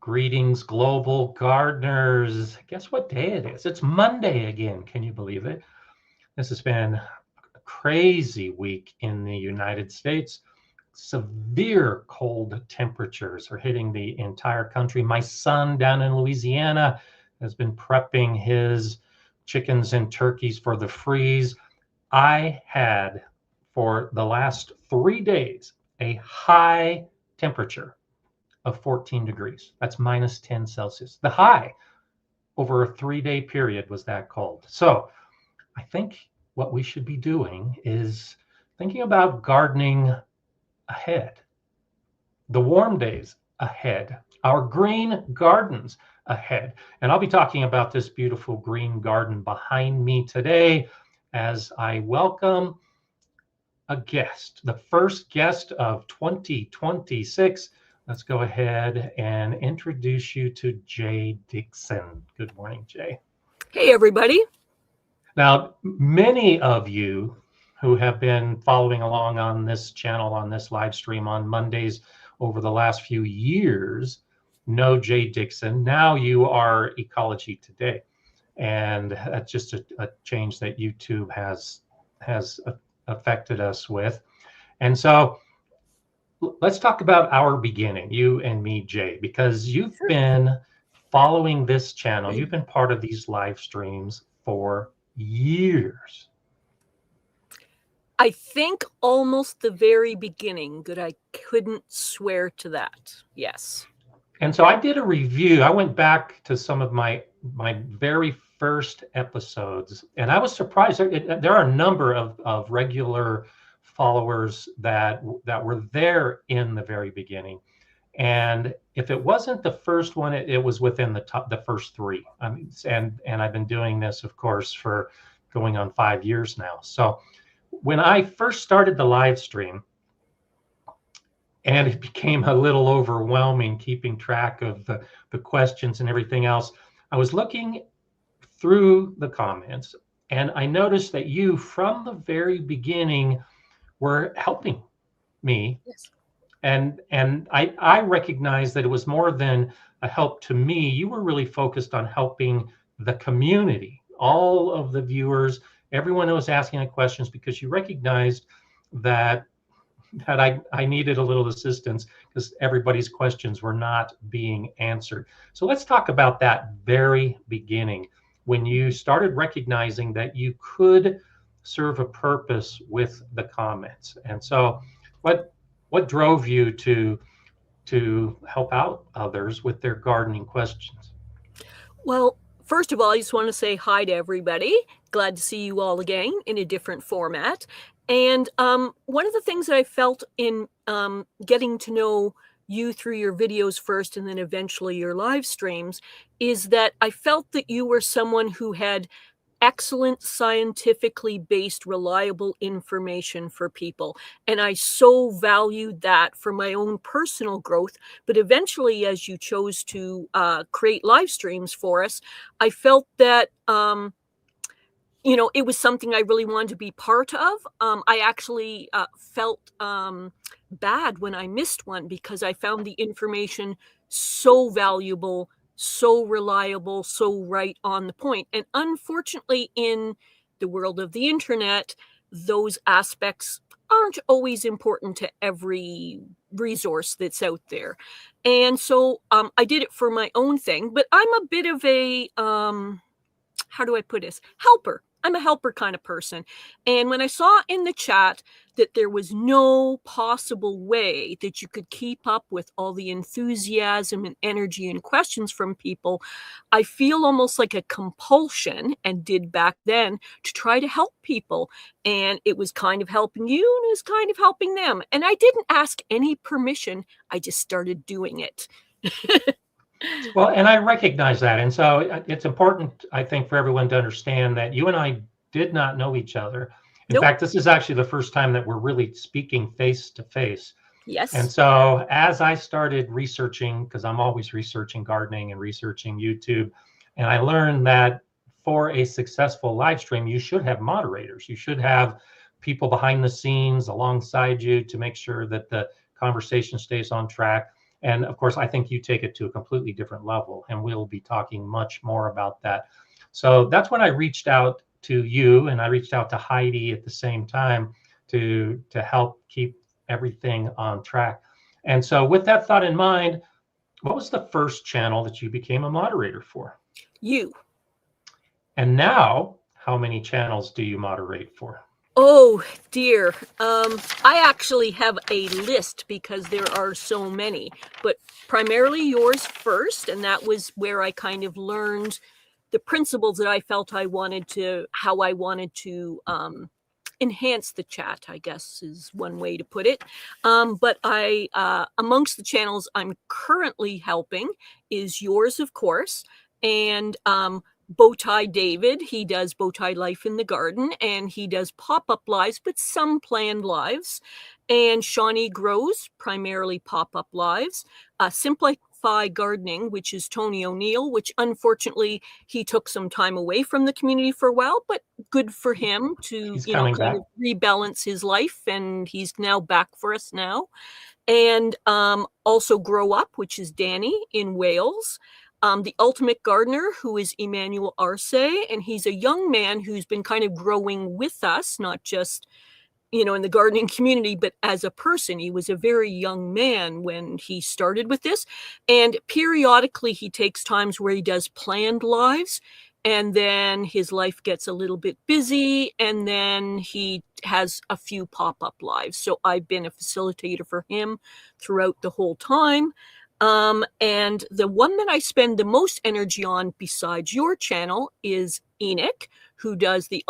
Greetings, global gardeners. Guess what day it is? It's Monday again. Can you believe it? This has been a crazy week in the United States. Severe cold temperatures are hitting the entire country. My son down in Louisiana has been prepping his chickens and turkeys for the freeze. I had, for the last 3 days, a high temperature of 14 degrees. That's minus 10 Celsius. The high over a 3-day period was that cold. So I think what we should be doing is thinking about gardening ahead, the warm days ahead, our green gardens ahead. And I'll be talking about this beautiful green garden behind me today as I welcome a guest, the first guest of 2026. Let's go ahead and introduce you to Jay Dixon. Good morning, Jay. Hey, everybody. Now, many of you who have been following along on this channel, on this live stream on Mondays over the last few years, know Jay Dixon. Now you are Ecology Today. And that's just a change that YouTube has affected us with. And so let's talk about our beginning, you and me, Jay, because you've been following this channel. You've been part of these live streams for years. I think almost the very beginning, but I couldn't swear to that. Yes. And so I did a review. I went back to some of my very first episodes, and I was surprised. There are a number of regular followers that were there in the very beginning, and if it wasn't the first one, it was within the first 3. I mean, and I've been doing this, of course, for going on 5 years now. So when I first started the live stream, and it became a little overwhelming keeping track of the questions and everything else, I was looking through the comments, and I noticed that you, from the very beginning, were helping me. Yes. And I recognized that it was more than a help to me. You were really focused on helping the community, all of the viewers, everyone who was asking the questions, because you recognized that I needed a little assistance because everybody's questions were not being answered. So let's talk about that very beginning, when you started recognizing that you could serve a purpose with the comments. And so what drove you to help out others with their gardening questions? Well, first of all, I just want to say hi to everybody. Glad to see you all again in a different format. And one of the things that I felt in getting to know you through your videos first and then eventually your live streams is that I felt that you were someone who had excellent, scientifically based, reliable information for people. And I so valued that for my own personal growth. But eventually, as you chose to create live streams for us, I felt that it was something I really wanted to be part of. I actually felt bad when I missed one because I found the information so valuable, so reliable, so right on the point. And unfortunately, in the world of the internet, those aspects aren't always important to every resource that's out there. And so I did it for my own thing, but I'm a bit of a, how do I put this? Helper. I'm a helper kind of person. And when I saw in the chat that there was no possible way that you could keep up with all the enthusiasm and energy and questions from people, I feel almost like a compulsion, and did back then, to try to help people. And it was kind of helping you, and it was kind of helping them. And I didn't ask any permission. I just started doing it. Well, and I recognize that. And so it's important, I think, for everyone to understand that you and I did not know each other. In fact, this is actually the first time that we're really speaking face to face. Yes. And so as I started researching, because I'm always researching gardening and researching YouTube, and I learned that for a successful live stream, you should have moderators. You should have people behind the scenes alongside you to make sure that the conversation stays on track. And of course, I think you take it to a completely different level, and we'll be talking much more about that. So that's when I reached out to you, and I reached out to Heidi at the same time to help keep everything on track. And so with that thought in mind, what was the first channel that you became a moderator for? You. And now, how many channels do you moderate for? Oh dear. I actually have a list because there are so many, but primarily yours first. And that was where I kind of learned the principles that I felt how I wanted to enhance the chat, I guess is one way to put it. But amongst the channels I'm currently helping is yours, of course, and Bowtie David. He does Bowtie Life in the Garden, and he does pop-up lives, but some planned lives. And Shawnee Grows, primarily pop-up lives. Simplify Gardening, which is Tony O'Neill, which unfortunately he took some time away from the community for a while, but good for him to, He's coming back. kind of rebalance his life, and he's now back for us now. And also Grow Up, which is Danny in Wales. The Ultimate Gardener, who is Emmanuel Arce, and he's a young man who's been kind of growing with us, not just, in the gardening community, but as a person. He was a very young man when he started with this. And periodically he takes times where he does planned lives, and then his life gets a little bit busy, and then he has a few pop-up lives. So I've been a facilitator for him throughout the whole time. And the one that I spend the most energy on besides your channel is Enoch, who does the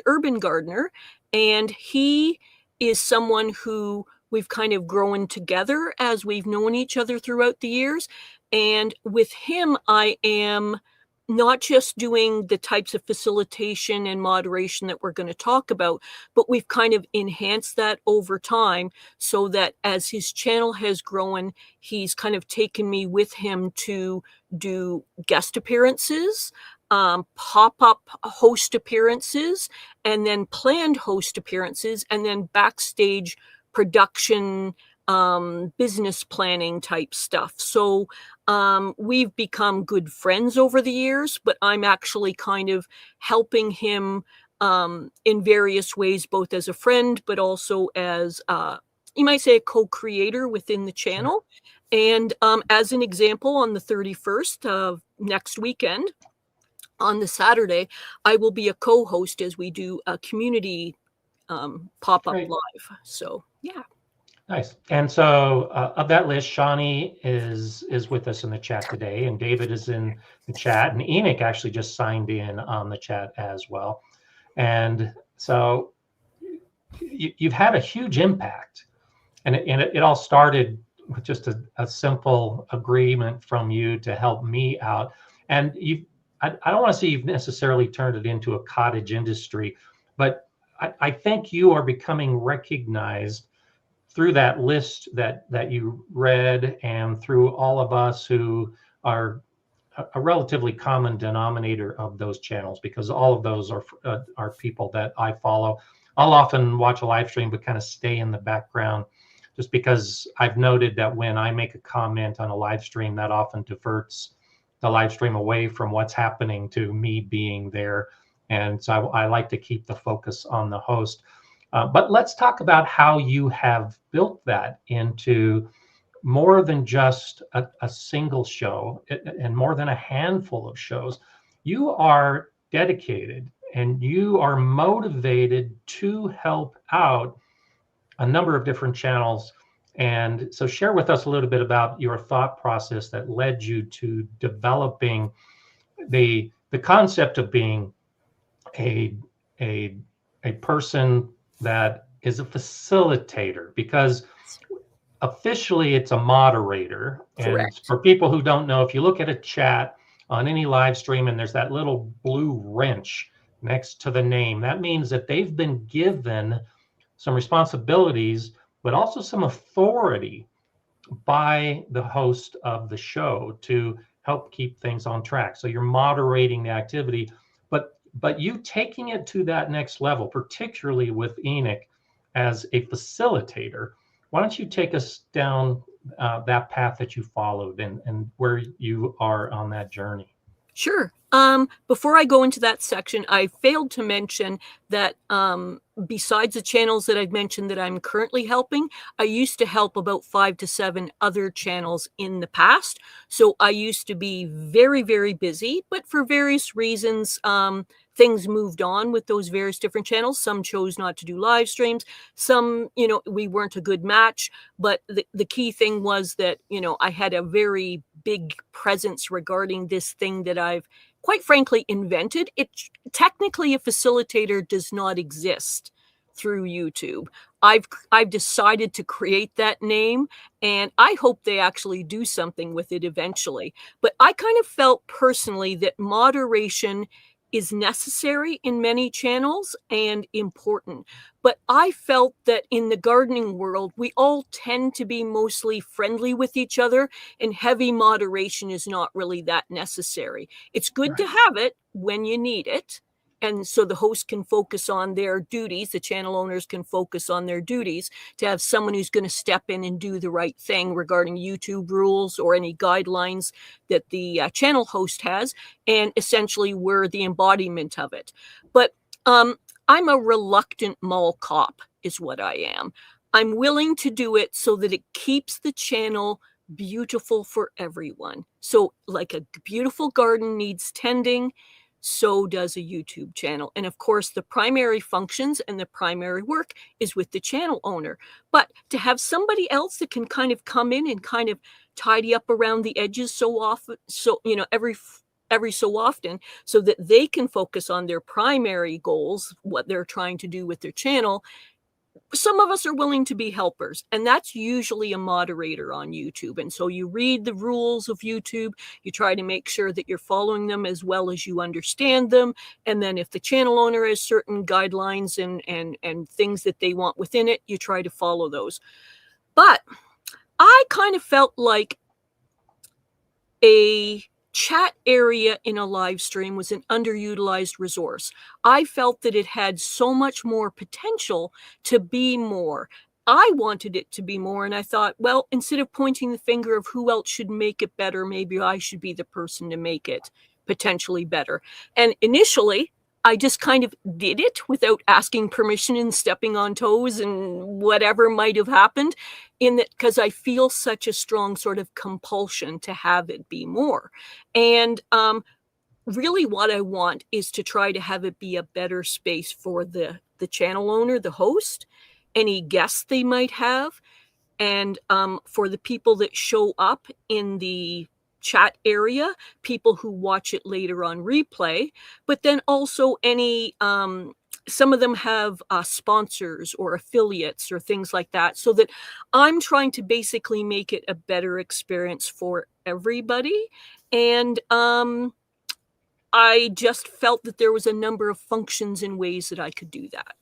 Urban Gardener. And he is someone who we've kind of grown together as we've known each other throughout the years. And with him, I am not just doing the types of facilitation and moderation that we're going to talk about, but we've kind of enhanced that over time, so that as his channel has grown, he's kind of taken me with him to do guest appearances, pop-up host appearances, and then planned host appearances, and then backstage production, business planning type stuff. So we've become good friends over the years, but I'm actually kind of helping him in various ways, both as a friend, but also as, you might say, a co-creator within the channel. And as an example, on the 31st of next weekend, on the Saturday, I will be a co-host as we do a community pop-up live. So, yeah. Nice. And so of that list, Shawnee is with us in the chat today, and David is in the chat, and Enoch actually just signed in on the chat as well. And so you've had a huge impact, and it all started with just a simple agreement from you to help me out. And I don't want to say you've necessarily turned it into a cottage industry, but I think you are becoming recognized through that list that you read, and through all of us who are a relatively common denominator of those channels, because all of those are people that I follow. I'll often watch a live stream, but kind of stay in the background, just because I've noted that when I make a comment on a live stream, that often diverts the live stream away from what's happening to me being there. And so I like to keep the focus on the host. But let's talk about how you have built that into more than just a single show, and more than a handful of shows. You are dedicated and you are motivated to help out a number of different channels. And so share with us a little bit about your thought process that led you to developing the concept of being a person that is a facilitator, because officially it's a moderator. Correct. And for people who don't know, if you look at a chat on any live stream and there's that little blue wrench next to the name, that means that they've been given some responsibilities, but also some authority by the host of the show to help keep things on track. So you're moderating the activity, but you taking it to that next level, particularly with Enoch as a facilitator. Why don't you take us down that path that you followed and where you are on that journey. Sure. Before I go into that section, I failed to mention that besides the channels that I've mentioned that I'm currently helping, I used to help about 5 to 7 other channels in the past. So I used to be very, very busy, but for various reasons, things moved on with those various different channels. Some chose not to do live streams. Some, we weren't a good match. But the key thing was that, I had a very big presence regarding this thing that I've quite frankly invented. It technically, a facilitator does not exist through YouTube. I've decided to create that name, and I hope they actually do something with it eventually. But I kind of felt personally that moderation is necessary in many channels and important. But I felt that in the gardening world, we all tend to be mostly friendly with each other, and heavy moderation is not really that necessary. It's good to have it when you need it. And so the host can focus on their duties, the channel owners can focus on their duties, to have someone who's going to step in and do the right thing regarding YouTube rules or any guidelines that the channel host has, and essentially we're the embodiment of it. But I'm a reluctant mall cop is what I am. I'm willing to do it so that it keeps the channel beautiful for everyone. So like a beautiful garden needs tending, so does a YouTube channel. And of course, the primary functions and the primary work is with the channel owner. But to have somebody else that can kind of come in and kind of tidy up around the edges so often, so, every so often, so that they can focus on their primary goals, what they're trying to do with their channel. Some of us are willing to be helpers, and that's usually a moderator on YouTube. And so you read the rules of YouTube, you try to make sure that you're following them as well as you understand them. And then if the channel owner has certain guidelines and things that they want within it, you try to follow those. But I kind of felt like a chat area in a live stream was an underutilized resource. I felt that it had so much more potential to be more. I wanted it to be more, and I thought, well, instead of pointing the finger of who else should make it better, maybe I should be the person to make it potentially better. And initially, I just kind of did it without asking permission and stepping on toes and whatever might have happened, in that because I feel such a strong sort of compulsion to have it be more. And really what I want is to try to have it be a better space for the channel owner, the host, any guests they might have, and for the people that show up in the chat area, people who watch it later on replay, but then also any some of them have sponsors or affiliates or things like that, so that I'm trying to basically make it a better experience for everybody. And I just felt that there was a number of functions and ways that I could do that.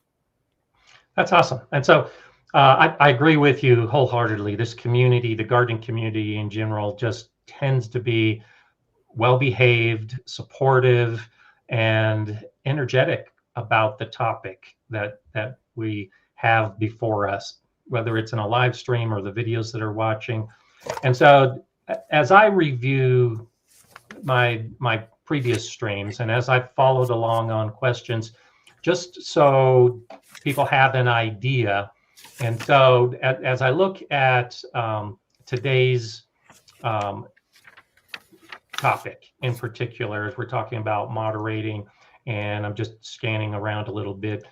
That's awesome. And so I agree with you wholeheartedly. This community, the gardening community in general, just tends to be well-behaved, supportive, and energetic about the topic that we have before us, whether it's in a live stream or the videos that are watching. And so as I review my previous streams and as I followed along on questions, just so people have an idea. And so as I look at today's topic in particular, as we're talking about moderating, and I'm just scanning around a little bit.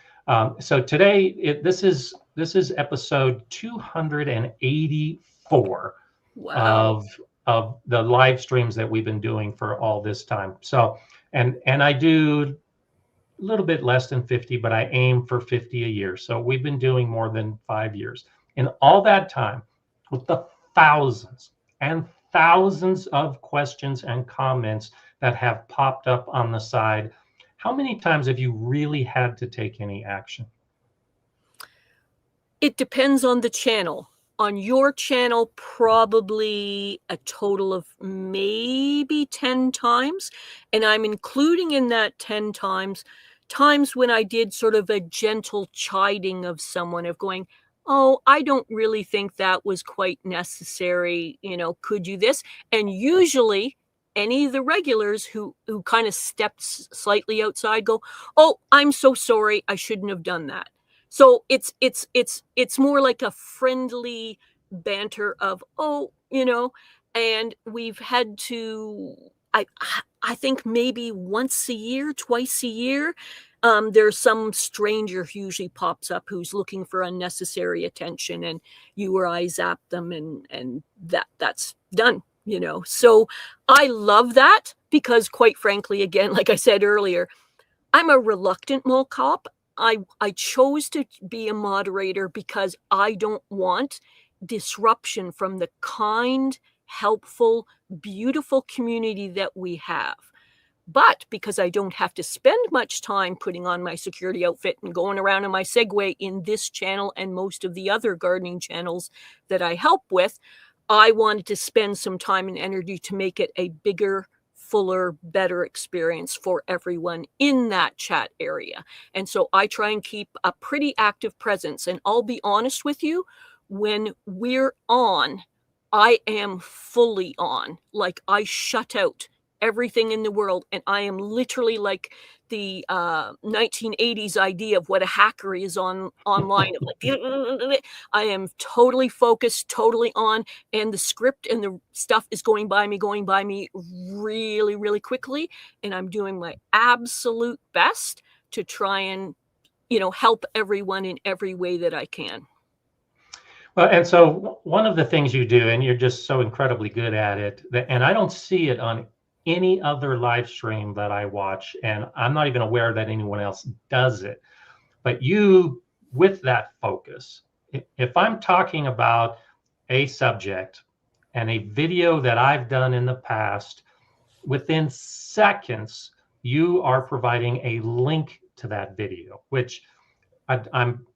So today, this is episode 284 Wow. of the live streams that we've been doing for all this time. So, and I do a little bit less than 50, but I aim for 50 a year. So we've been doing more than 5 years. In all that time, with the thousands and thousands of questions and comments that have popped up on the side, how many times have you really had to take any action? It depends on the channel. On your channel, probably a total of maybe 10 times. And I'm including in that 10 times when I did sort of a gentle chiding of someone, of going, oh, I don't really think that was quite necessary, could you this? And usually any of the regulars who kind of stepped slightly outside go, oh, I'm so sorry, I shouldn't have done that. So it's more like a friendly banter of, oh, and we've had to, I think maybe once a year, twice a year, there's some stranger who usually pops up who's looking for unnecessary attention, and you or I zap them, and that's done. So I love that because, quite frankly, again, like I said earlier, I'm a reluctant mall cop. I chose to be a moderator because I don't want disruption from the kind, helpful, beautiful community that we have. But because I don't have to spend much time putting on my security outfit and going around in my Segway in this channel and most of the other gardening channels that I help with, I wanted to spend some time and energy to make it a bigger, fuller, better experience for everyone in that chat area. And so I try and keep a pretty active presence. And I'll be honest with you, when we're on, I am fully on. Like, I shut out everything in the world, and I am literally like the 1980s idea of what a hacker is online. Like, I am totally focused, totally on, and the script and the stuff is going by me really, really quickly, and I'm doing my absolute best to try and help everyone in every way that I can. Well, and so one of the things you do, and you're just so incredibly good at it, and I don't see it on any other live stream that I watch, and I'm not even aware that anyone else does it, but you, with that focus, if I'm talking about a subject and a video that I've done in the past, within seconds, you are providing a link to that video, which I'm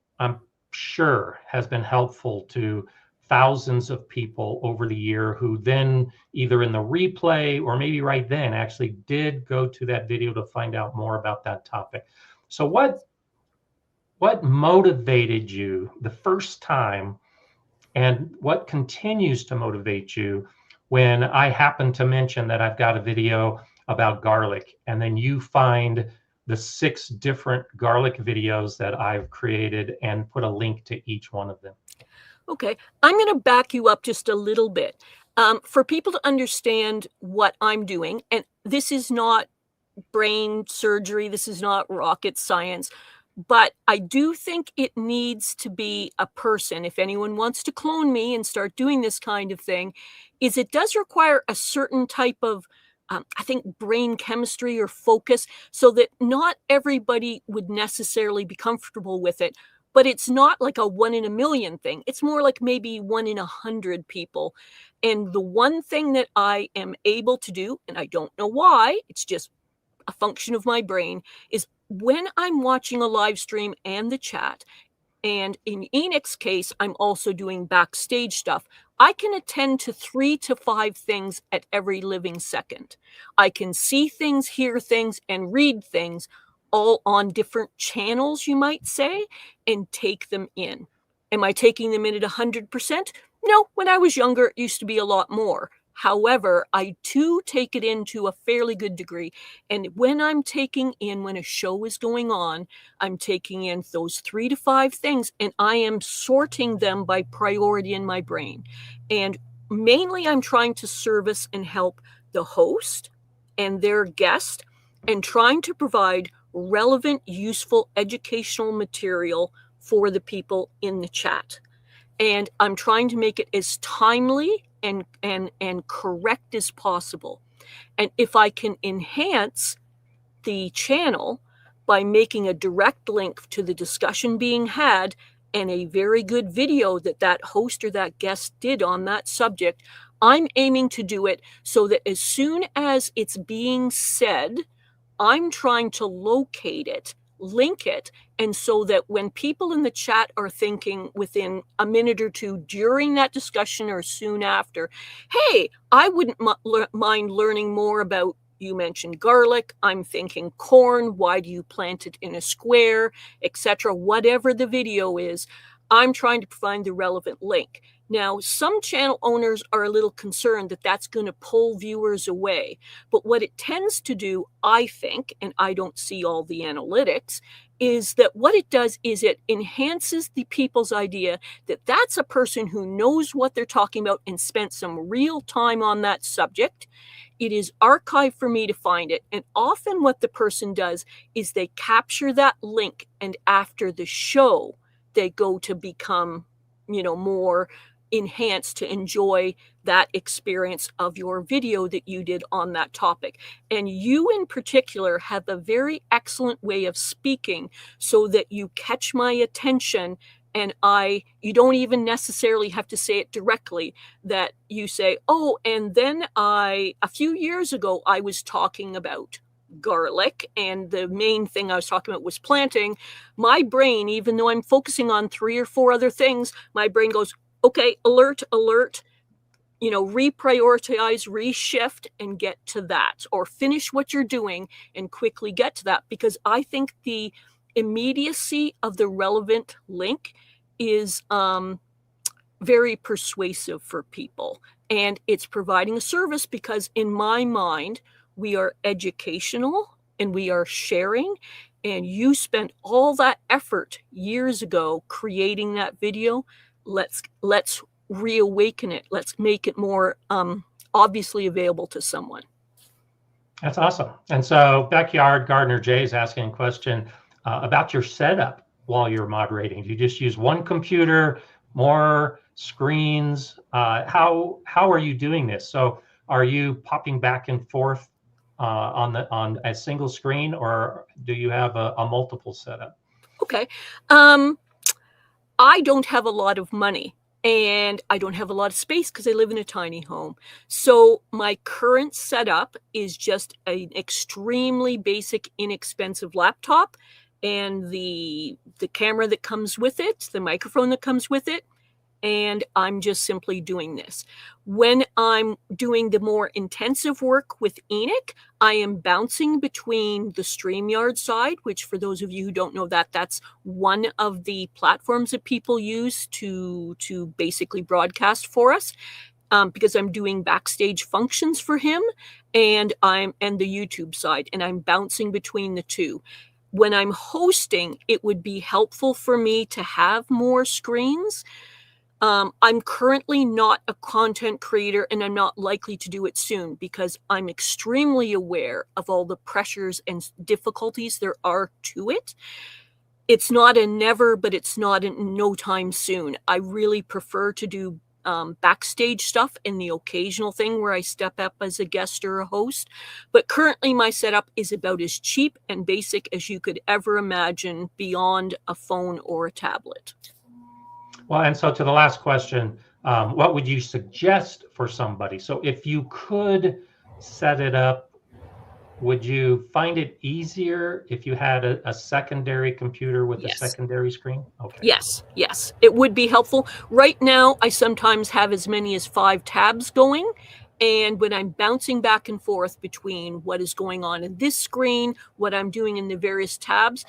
sure has been helpful to thousands of people over the year who then either in the replay or maybe right then actually did go to that video to find out more about that topic. So what motivated you the first time, and what continues to motivate you when I happen to mention that I've got a video about garlic, and then you find the 6 different garlic videos that I've created and put a link to each one of them? Okay, I'm going to back you up just a little bit. For people to understand what I'm doing, and this is not brain surgery, this is not rocket science, but I do think it needs to be a person. If anyone wants to clone me and start doing this kind of thing, it does require a certain type of I think brain chemistry or focus, so that not everybody would necessarily be comfortable with it. But it's not like a 1 in a million thing. It's more like maybe 1 in 100 people. And the one thing that I am able to do, and I don't know why, it's just a function of my brain, is when I'm watching a live stream and the chat, and in Enoch's case, I'm also doing backstage stuff, I can attend to 3 to 5 things at every living second. I can see things, hear things, and read things all on different channels, you might say, and take them in. Am I taking them in at 100%? No, when I was younger, it used to be a lot more. However, I too take it in to a fairly good degree. And when I'm taking in, when a show is going on, I'm taking in those 3 to 5 things, and I am sorting them by priority in my brain. And mainly I'm trying to service and help the host and their guest, and trying to provide relevant, useful, educational material for the people in the chat. And I'm trying to make it as timely and correct as possible. And if I can enhance the channel by making a direct link to the discussion being had and a very good video that host or that guest did on that subject, I'm aiming to do it so that as soon as it's being said, I'm trying to locate it, link it, and so that when people in the chat are thinking within a minute or two during that discussion or soon after, hey, I wouldn't mind learning more about, you mentioned garlic, I'm thinking corn, why do you plant it in a square, etc., whatever the video is, I'm trying to find the relevant link. Now, some channel owners are a little concerned that that's going to pull viewers away. But what it tends to do, I think, and I don't see all the analytics, is that what it does is it enhances the people's idea that that's a person who knows what they're talking about and spent some real time on that subject. It is archived for me to find it. And often what the person does is they capture that link, and after the show, they go to become, more enhanced to enjoy that experience of your video that you did on that topic. And you in particular have a very excellent way of speaking so that you catch my attention, and you don't even necessarily have to say it directly, that you say, oh, and then a few years ago, I was talking about garlic, and the main thing I was talking about was planting. My brain, even though I'm focusing on 3 or 4 other things, my brain goes, okay, alert, reprioritize, reshift, and get to that, or finish what you're doing and quickly get to that, because I think the immediacy of the relevant link is very persuasive for people, and it's providing a service, because in my mind, we are educational and we are sharing, and you spent all that effort years ago creating that video. Let's reawaken it. Let's make it more obviously available to someone. That's awesome. And so Backyard Gardener Jay is asking a question about your setup while you're moderating. Do you just use one computer, more screens? How are you doing this? So are you popping back and forth on a single screen, or do you have a multiple setup? Okay. I don't have a lot of money, and I don't have a lot of space because I live in a tiny home. So my current setup is just an extremely basic, inexpensive laptop, and the camera that comes with it, the microphone that comes with it, and I'm just simply doing this. When I'm doing the more intensive work with Enoch, I am bouncing between the StreamYard side, which for those of you who don't know that's one of the platforms that people use to basically broadcast for us, because I'm doing backstage functions for him, and the YouTube side, and I'm bouncing between the two. When I'm hosting, it would be helpful for me to have more screens. I'm currently not a content creator, and I'm not likely to do it soon, because I'm extremely aware of all the pressures and difficulties there are to it. It's not a never, but it's not a no time soon. I really prefer to do backstage stuff and the occasional thing where I step up as a guest or a host. But currently my setup is about as cheap and basic as you could ever imagine beyond a phone or a tablet. Well, and so to the last question, what would you suggest for somebody? So if you could set it up, would you find it easier if you had a secondary computer with a secondary screen? Okay. Yes, it would be helpful. Right now, I sometimes have as many as 5 tabs going. And when I'm bouncing back and forth between what is going on in this screen, what I'm doing in the various tabs,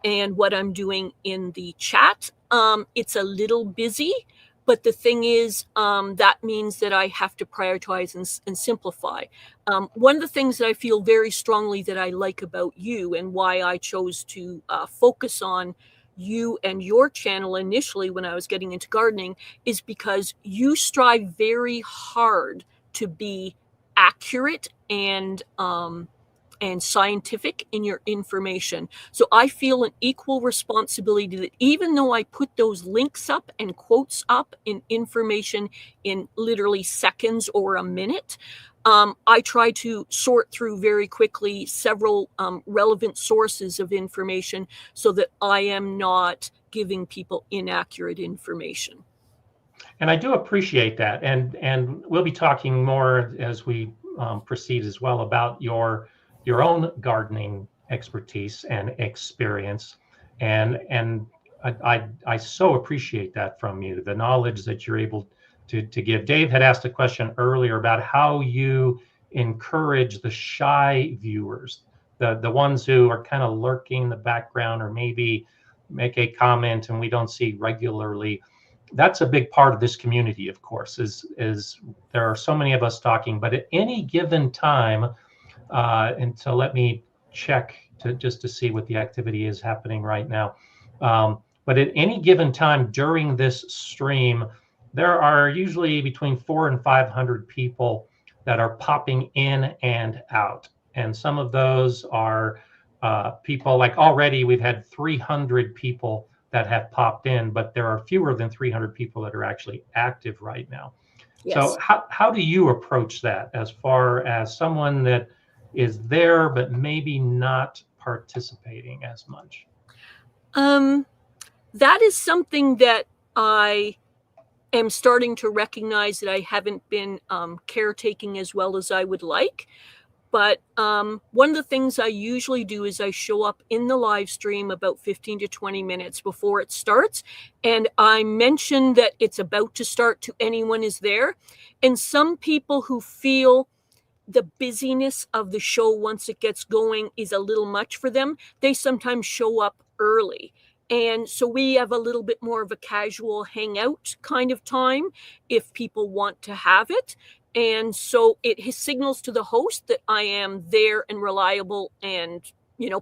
and what I'm doing in the chat, it's a little busy. But the thing is, that means that I have to prioritize and simplify. One of the things that I feel very strongly that I like about you, and why I chose to focus on you and your channel initially when I was getting into gardening, is because you strive very hard to be accurate and scientific in your information. So I feel an equal responsibility that even though I put those links up and quotes up in information in literally seconds or a minute, I try to sort through very quickly several relevant sources of information so that I am not giving people inaccurate information. And I do appreciate that. And we'll be talking more as we proceed as well about your own gardening expertise and experience. And I so appreciate that from you, the knowledge that you're able to give. Dave had asked a question earlier about how you encourage the shy viewers, the ones who are kind of lurking in the background, or maybe make a comment and we don't see regularly, that's a big part of this community, of course, is there are so many of us talking, but at any given time, and so let me check just to see what the activity is happening right now. But at any given time during this stream, there are usually between 400 and 500 people that are popping in and out. And some of those are people, like already we've had 300 people that have popped in, but there are fewer than 300 people that are actually active right now. Yes. So how do you approach that as far as someone that is there but maybe not participating as much? That is something that I am starting to recognize that I haven't been caretaking as well as I would like. But one of the things I usually do is I show up in the live stream about 15 to 20 minutes before it starts. And I mention that it's about to start to anyone is there. And some people who feel the busyness of the show once it gets going is a little much for them, they sometimes show up early. And so we have a little bit more of a casual hangout kind of time if people want to have it. And so it signals to the host that I am there and reliable and,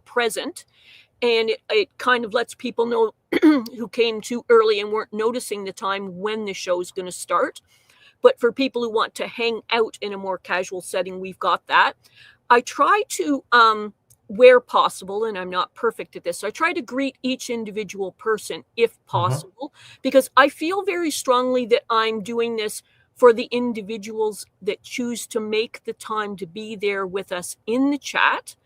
present. And it kind of lets people know who came too early and weren't noticing the time when the show is going to start. But for people who want to hang out in a more casual setting, we've got that. I try to, where possible, and I'm not perfect at this, so I try to greet each individual person if possible, because I feel very strongly that I'm doing this for the individuals that choose to make the time to be there with us in the chat,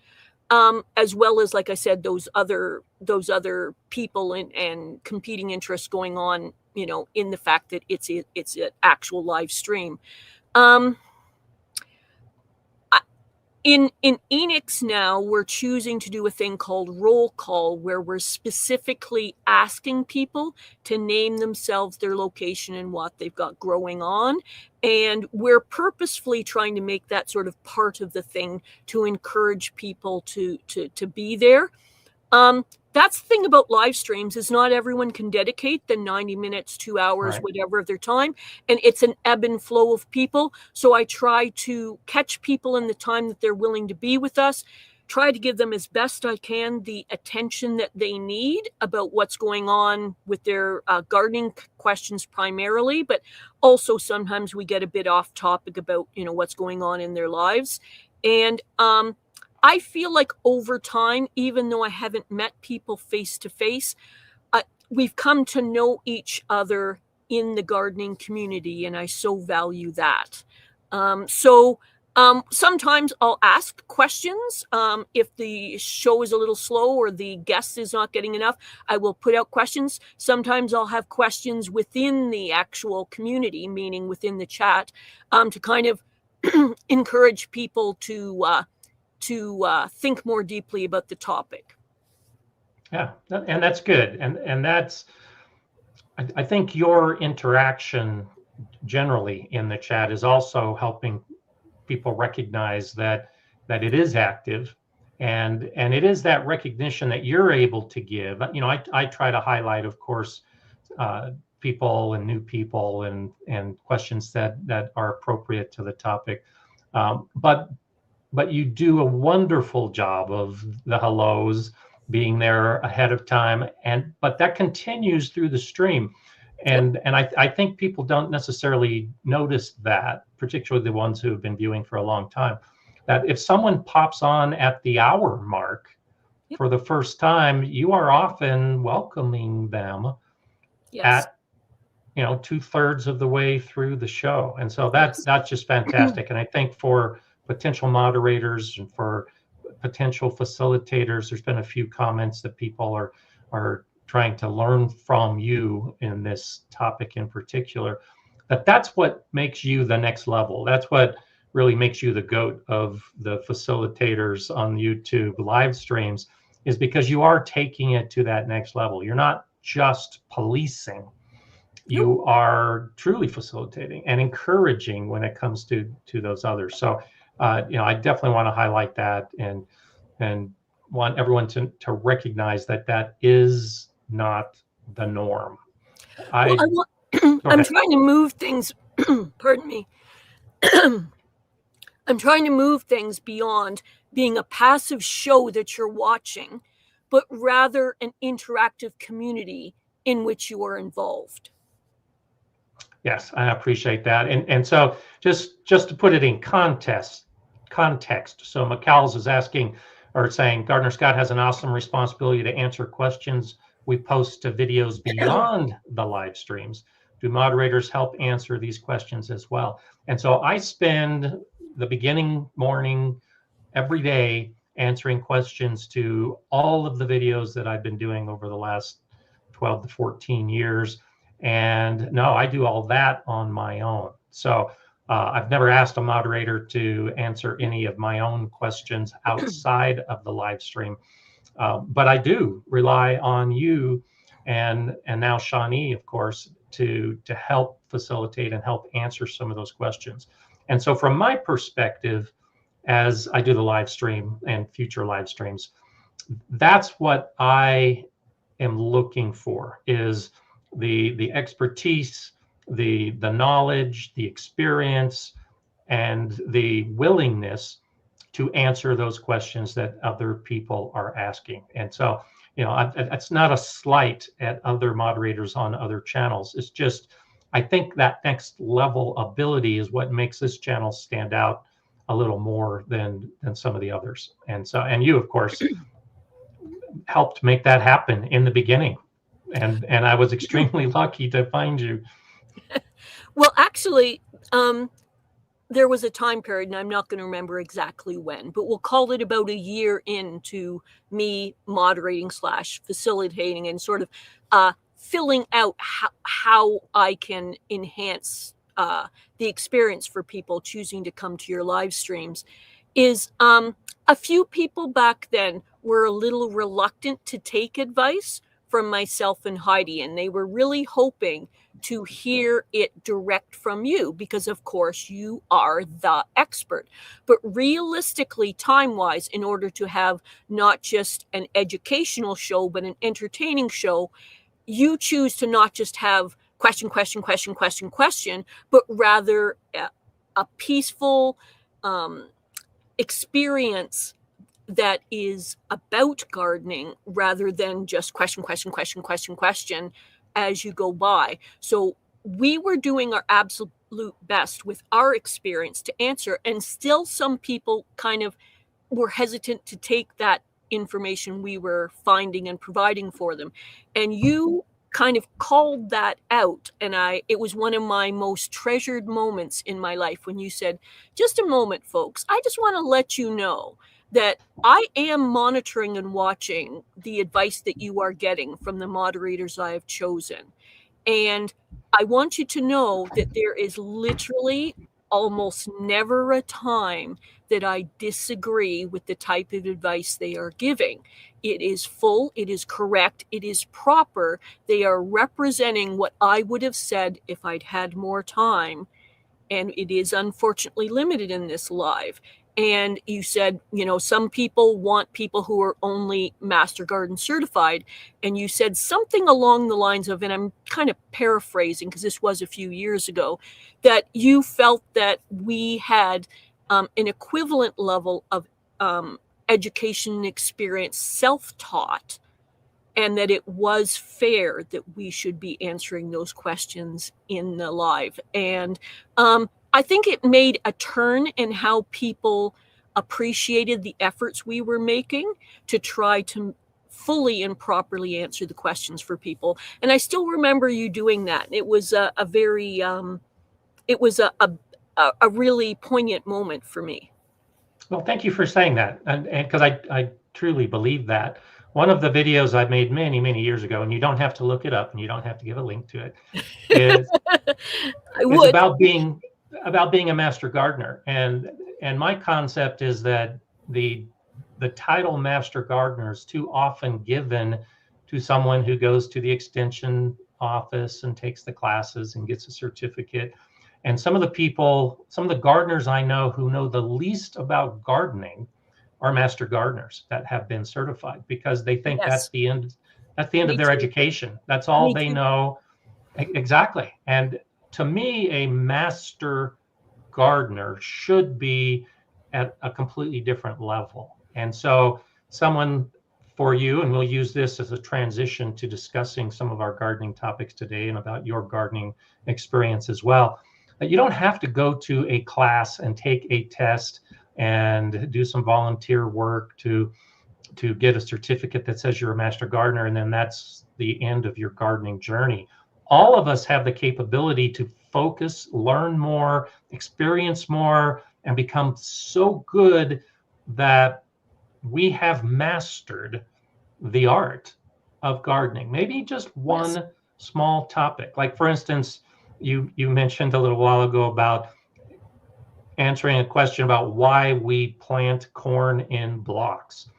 as well as, like I said, those other people and competing interests going on, in the fact that it's an actual live stream. In Enix now, we're choosing to do a thing called roll call, where we're specifically asking people to name themselves, their location, and what they've got growing on. And we're purposefully trying to make that sort of part of the thing to encourage people to be there. That's the thing about live streams, is not everyone can dedicate the 90 minutes, 2 hours, right, whatever of their time. And it's an ebb and flow of people. So I try to catch people in the time that they're willing to be with us, try to give them as best I can the attention that they need about what's going on with their gardening questions primarily, but also sometimes we get a bit off topic about, what's going on in their lives. And I feel like over time, even though I haven't met people face to face, we've come to know each other in the gardening community, and I so value that. Sometimes I'll ask questions. If the show is a little slow or the guest is not getting enough, I will put out questions. Sometimes I'll have questions within the actual community, meaning within the chat, to kind of encourage people to think more deeply about the topic. Yeah, and that's good. And that's, I think your interaction generally in the chat is also helping people recognize that it is active, and it is that recognition that you're able to give. I try to highlight, of course, people and new people and questions that are appropriate to the topic. But you do a wonderful job of the hellos, being there ahead of time, but that continues through the stream. And I think people don't necessarily notice that, particularly the ones who have been viewing for a long time, that if someone pops on at the hour mark for the first time, you are often welcoming them at 2/3 of the way through the show. And so that's just fantastic. And I think for potential moderators and for potential facilitators, there's been a few comments that people are trying to learn from you in this topic in particular, that's what makes you the next level. That's what really makes you the GOAT of the facilitators on YouTube live streams, is because you are taking it to that next level. You're not just policing. You are truly facilitating and encouraging when it comes to those others. So I definitely want to highlight that and want everyone to recognize that is not the norm. Well, I'm Okay. trying to move things, pardon me. I'm trying to move things beyond being a passive show that you're watching, but rather an interactive community in which you are involved. Yes, I appreciate that. And so just to put it in context. So McCalls is asking or saying Gardner Scott has an awesome responsibility to answer questions we post to videos beyond the live streams. Do moderators help answer these questions as well? And so I spend the beginning morning every day answering questions to all of the videos that I've been doing over the last 12 to 14 years. And no, I do all that on my own. So I've never asked a moderator to answer any of my own questions outside of the live stream. But I do rely on you and now Shawnee, of course, to help facilitate and help answer some of those questions. And so from my perspective, as I do the live stream and future live streams, that's what I am looking for, is the expertise, the knowledge, the experience, and the willingness to answer those questions that other people are asking. And so, it's not a slight at other moderators on other channels. It's just, I think that next level ability is what makes this channel stand out a little more than some of the others. And so, and you, of course, helped make that happen in the beginning. And I was extremely lucky to find you. Well, actually, there was a time period, and I'm not going to remember exactly when, but we'll call it about a year into me moderating / facilitating and sort of filling out how I can enhance the experience for people choosing to come to your live streams. Is a few people back then were a little reluctant to take advice from myself and Heidi, and they were really hoping to hear it direct from you because, of course, you are the expert. But realistically, time-wise, in order to have not just an educational show, but an entertaining show, you choose to not just have question, but rather a peaceful experience that is about gardening rather than just question as you go by. So we were doing our absolute best with our experience to answer, and still some people kind of were hesitant to take that information we were finding and providing for them. And you kind of called that out, and it was one of my most treasured moments in my life when you said, just a moment, folks, I just want to let you know that I am monitoring and watching the advice that you are getting from the moderators I have chosen. And I want you to know that there is literally almost never a time that I disagree with the type of advice they are giving. It is full, it is correct, it is proper. They are representing what I would have said if I'd had more time. And it is unfortunately limited in this live. And you said, some people want people who are only Master Garden certified. And you said something along the lines of, and I'm kind of paraphrasing because this was a few years ago, that you felt that we had an equivalent level of education and experience self-taught, and that it was fair that we should be answering those questions in the live. And I think it made a turn in how people appreciated the efforts we were making to try to fully and properly answer the questions for people. And I still remember you doing that. It was a very, it was a really poignant moment for me. Well, thank you for saying that. And because I truly believe that. One of the videos I made many, many years ago, and you don't have to look it up and you don't have to give a link to it, is about being a master gardener. And my concept is that the title master gardener is too often given to someone who goes to the extension office and takes the classes and gets a certificate. And some of the gardeners I know who know the least about gardening are master gardeners that have been certified, because they think that's the end That's the end Me of their too. education. That's all Me they too. know. Exactly. And to me, a master gardener should be at a completely different level. And so someone for you, and we'll use this as a transition to discussing some of our gardening topics today and about your gardening experience as well. You don't have to go to a class and take a test and do some volunteer work to get a certificate that says you're a master gardener, and then that's the end of your gardening journey. All of us have the capability to focus, learn more, experience more, and become so good that we have mastered the art of gardening. Maybe just one Yes. small topic. Like, for instance, you mentioned a little while ago about answering a question about why we plant corn in blocks.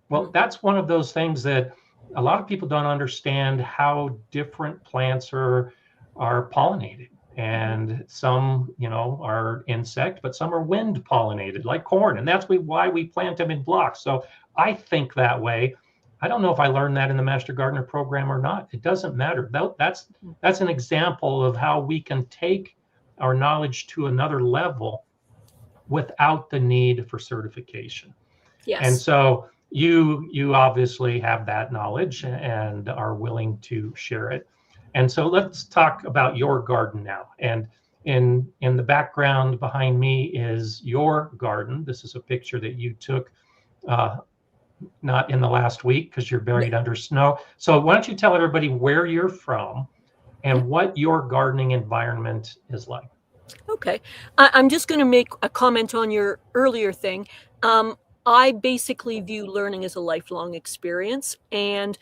Well, that's one of those things that a lot of people don't understand, how different plants are pollinated. And some, are insect, but some are wind pollinated, like corn. And that's why we plant them in blocks. So I think that way. I don't know if I learned that in the Master Gardener program or not. It doesn't matter. That's an example of how we can take our knowledge to another level without the need for certification. And Yes. so you obviously have that knowledge and are willing to share it. And so let's talk about your garden now. And in the background behind me is your garden. This is a picture that you took not in the last week because you're buried under snow. So why don't you tell everybody where you're from and what your gardening environment is like? Okay. I'm just going to make a comment on your earlier thing. I basically view learning as a lifelong experience. And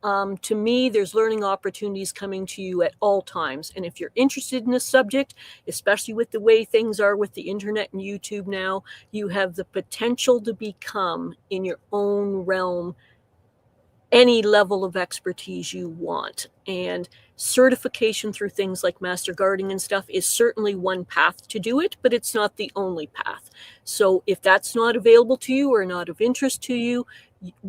to me, there's learning opportunities coming to you at all times. And if you're interested in a subject, especially with the way things are with the internet and YouTube now, you have the potential to become, in your own realm, any level of expertise you want. And certification through things like master gardening and stuff is certainly one path to do it, but it's not the only path. So if that's not available to you or not of interest to you,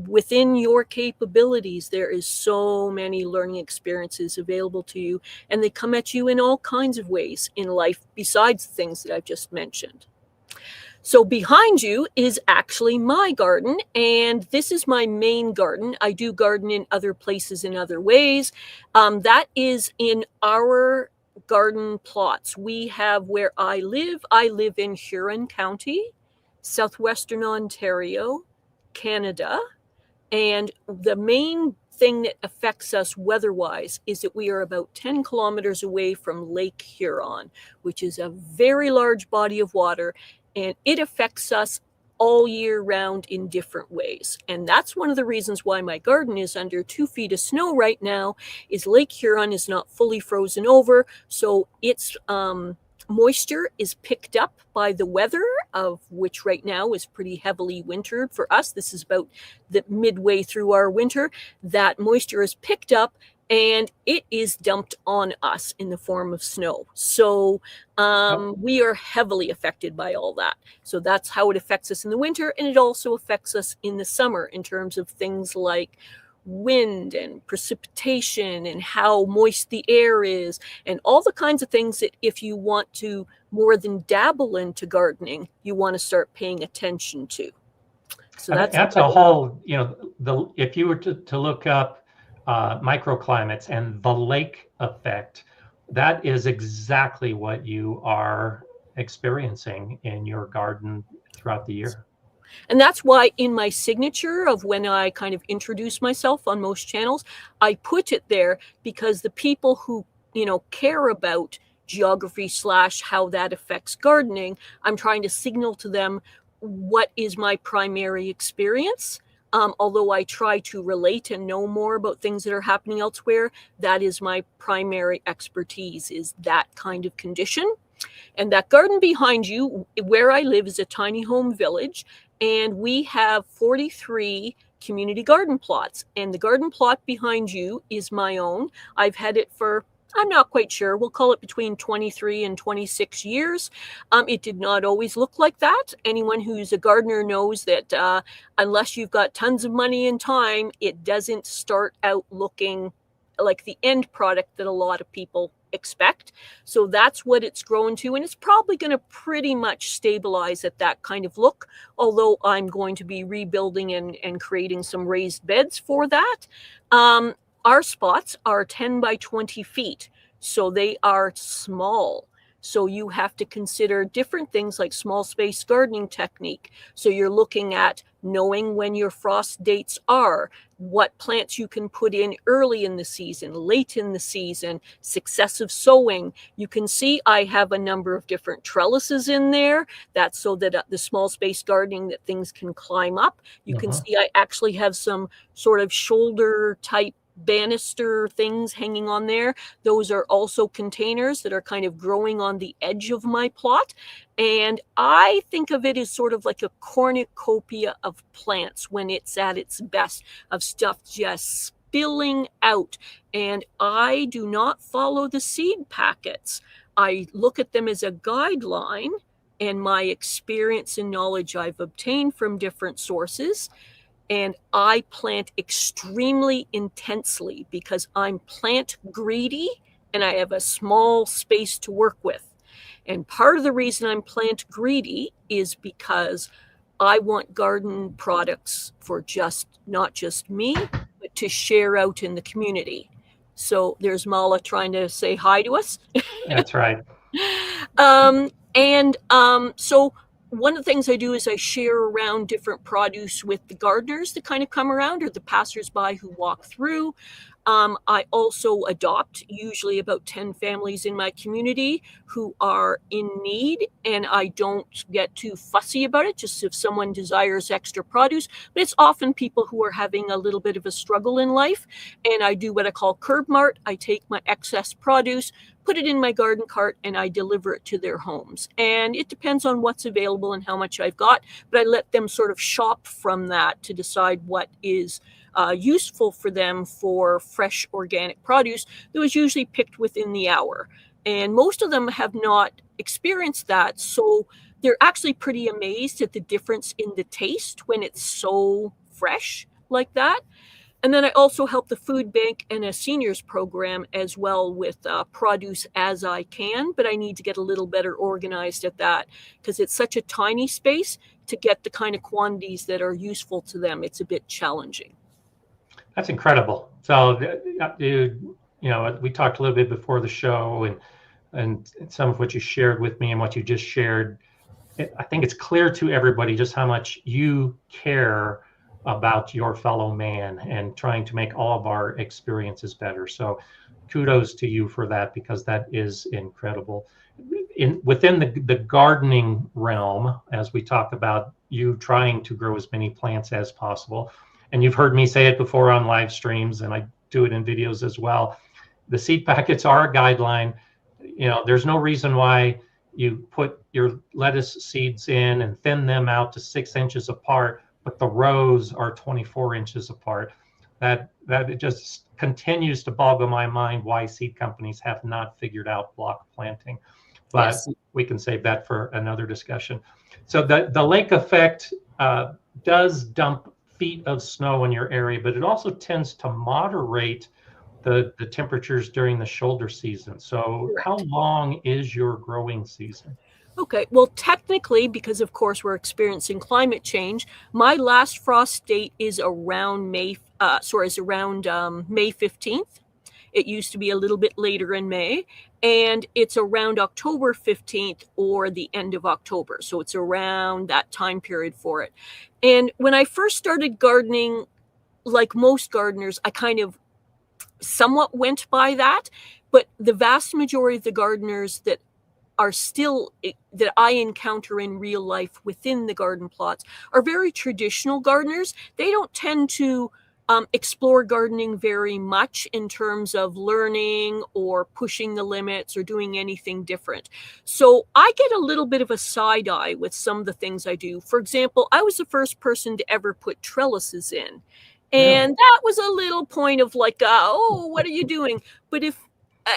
within your capabilities, there is so many learning experiences available to you, and they come at you in all kinds of ways in life besides the things that I've just mentioned. So behind you is actually my garden, and this is my main garden. I do garden in other places in other ways. That is in our garden plots. We have where I live in Huron County, southwestern Ontario, Canada, and the main thing that affects us weather-wise is that we are about 10 kilometers away from Lake Huron, which is a very large body of water, and it affects us all year round in different ways. And that's one of the reasons why my garden is under 2 feet of snow right now, is Lake Huron is not fully frozen over, so it's moisture is picked up by the weather, of which right now is pretty heavily wintered for us. This is about the midway through our winter. That moisture is picked up and it is dumped on us in the form of snow. So we are heavily affected by all that. So that's how it affects us in the winter. And it also affects us in the summer in terms of things like wind and precipitation and how moist the air is and all the kinds of things that if you want to more than dabble into gardening, you want to start paying attention to. So that's a whole, if you were to look up microclimates and the lake effect, that is exactly what you are experiencing in your garden throughout the year. And that's why in my signature of when I kind of introduce myself on most channels, I put it there because the people who, care about geography / how that affects gardening, I'm trying to signal to them what is my primary experience. Although I try to relate and know more about things that are happening elsewhere, that is my primary expertise, is that kind of condition. And that garden behind you, where I live, is a tiny home village. And we have 43 community garden plots. And the garden plot behind you is my own. I've had it for I'm not quite sure. We'll call it between 23 and 26 years. It did not always look like that. Anyone who's a gardener knows that unless you've got tons of money and time, it doesn't start out looking like the end product that a lot of people expect. So that's what it's grown to. And it's probably going to pretty much stabilize at that kind of look, although I'm going to be rebuilding and creating some raised beds for that. Our spots are 10 by 20 feet, so they are small. So you have to consider different things like small space gardening technique. So you're looking at knowing when your frost dates are, what plants you can put in early in the season, late in the season, successive sowing. You can see I have a number of different trellises in there. That's so that the small space gardening, that things can climb up. You can see I actually have some sort of shoulder type banister things hanging on there. Those are also containers that are kind of growing on the edge of my plot. And I think of it as sort of like a cornucopia of plants when it's at its best, of stuff just spilling out. And I do not follow the seed packets. I look at them as a guideline and my experience and knowledge I've obtained from different sources. And I plant extremely intensely because I'm plant greedy and I have a small space to work with. And part of the reason I'm plant greedy is because I want garden products for not just me, but to share out in the community. So there's Mala trying to say hi to us. That's right. So one of the things I do is I share around different produce with the gardeners that kind of come around, or the passersby who walk through. I also adopt usually about 10 families in my community who are in need, and I don't get too fussy about it, just if someone desires extra produce. But it's often people who are having a little bit of a struggle in life, and I do what I call curb mart. I take my excess produce, put it in my garden cart, and I deliver it to their homes. And it depends on what's available and how much I've got, but I let them sort of shop from that to decide what is useful for them for fresh organic produce that was usually picked within the hour. And most of them have not experienced that. So they're actually pretty amazed at the difference in the taste when it's so fresh like that. And then I also help the food bank and a seniors program as well with produce as I can, but I need to get a little better organized at that because it's such a tiny space to get the kind of quantities that are useful to them. It's a bit challenging. That's incredible. So, we talked a little bit before the show, and some of what you shared with me and what you just shared. I think it's clear to everybody just how much you care about your fellow man and trying to make all of our experiences better. So, kudos to you for that, because that is incredible. Within the gardening realm, as we talked about, you trying to grow as many plants as possible. And you've heard me say it before on live streams, and I do it in videos as well. The seed packets are a guideline. There's no reason why you put your lettuce seeds in and thin them out to 6 inches apart, but the rows are 24 inches apart. That it just continues to boggle my mind why seed companies have not figured out block planting. But yes, we can save that for another discussion. So the lake effect does dump feet of snow in your area, but it also tends to moderate the temperatures during the shoulder season. So correct. How long is your growing season? Okay, well, technically, because of course we're experiencing climate change, my last frost date is around May 15th. It used to be a little bit later in May, and it's around October 15th or the end of October. So it's around that time period for it. And when I first started gardening, like most gardeners, I kind of somewhat went by that. But the vast majority of the gardeners that I encounter in real life within the garden plots are very traditional gardeners. They don't tend to explore gardening very much in terms of learning or pushing the limits or doing anything different. So I get a little bit of a side eye with some of the things I do. For example, I was the first person to ever put trellises in. And that was a little point of like, oh, what are you doing? But if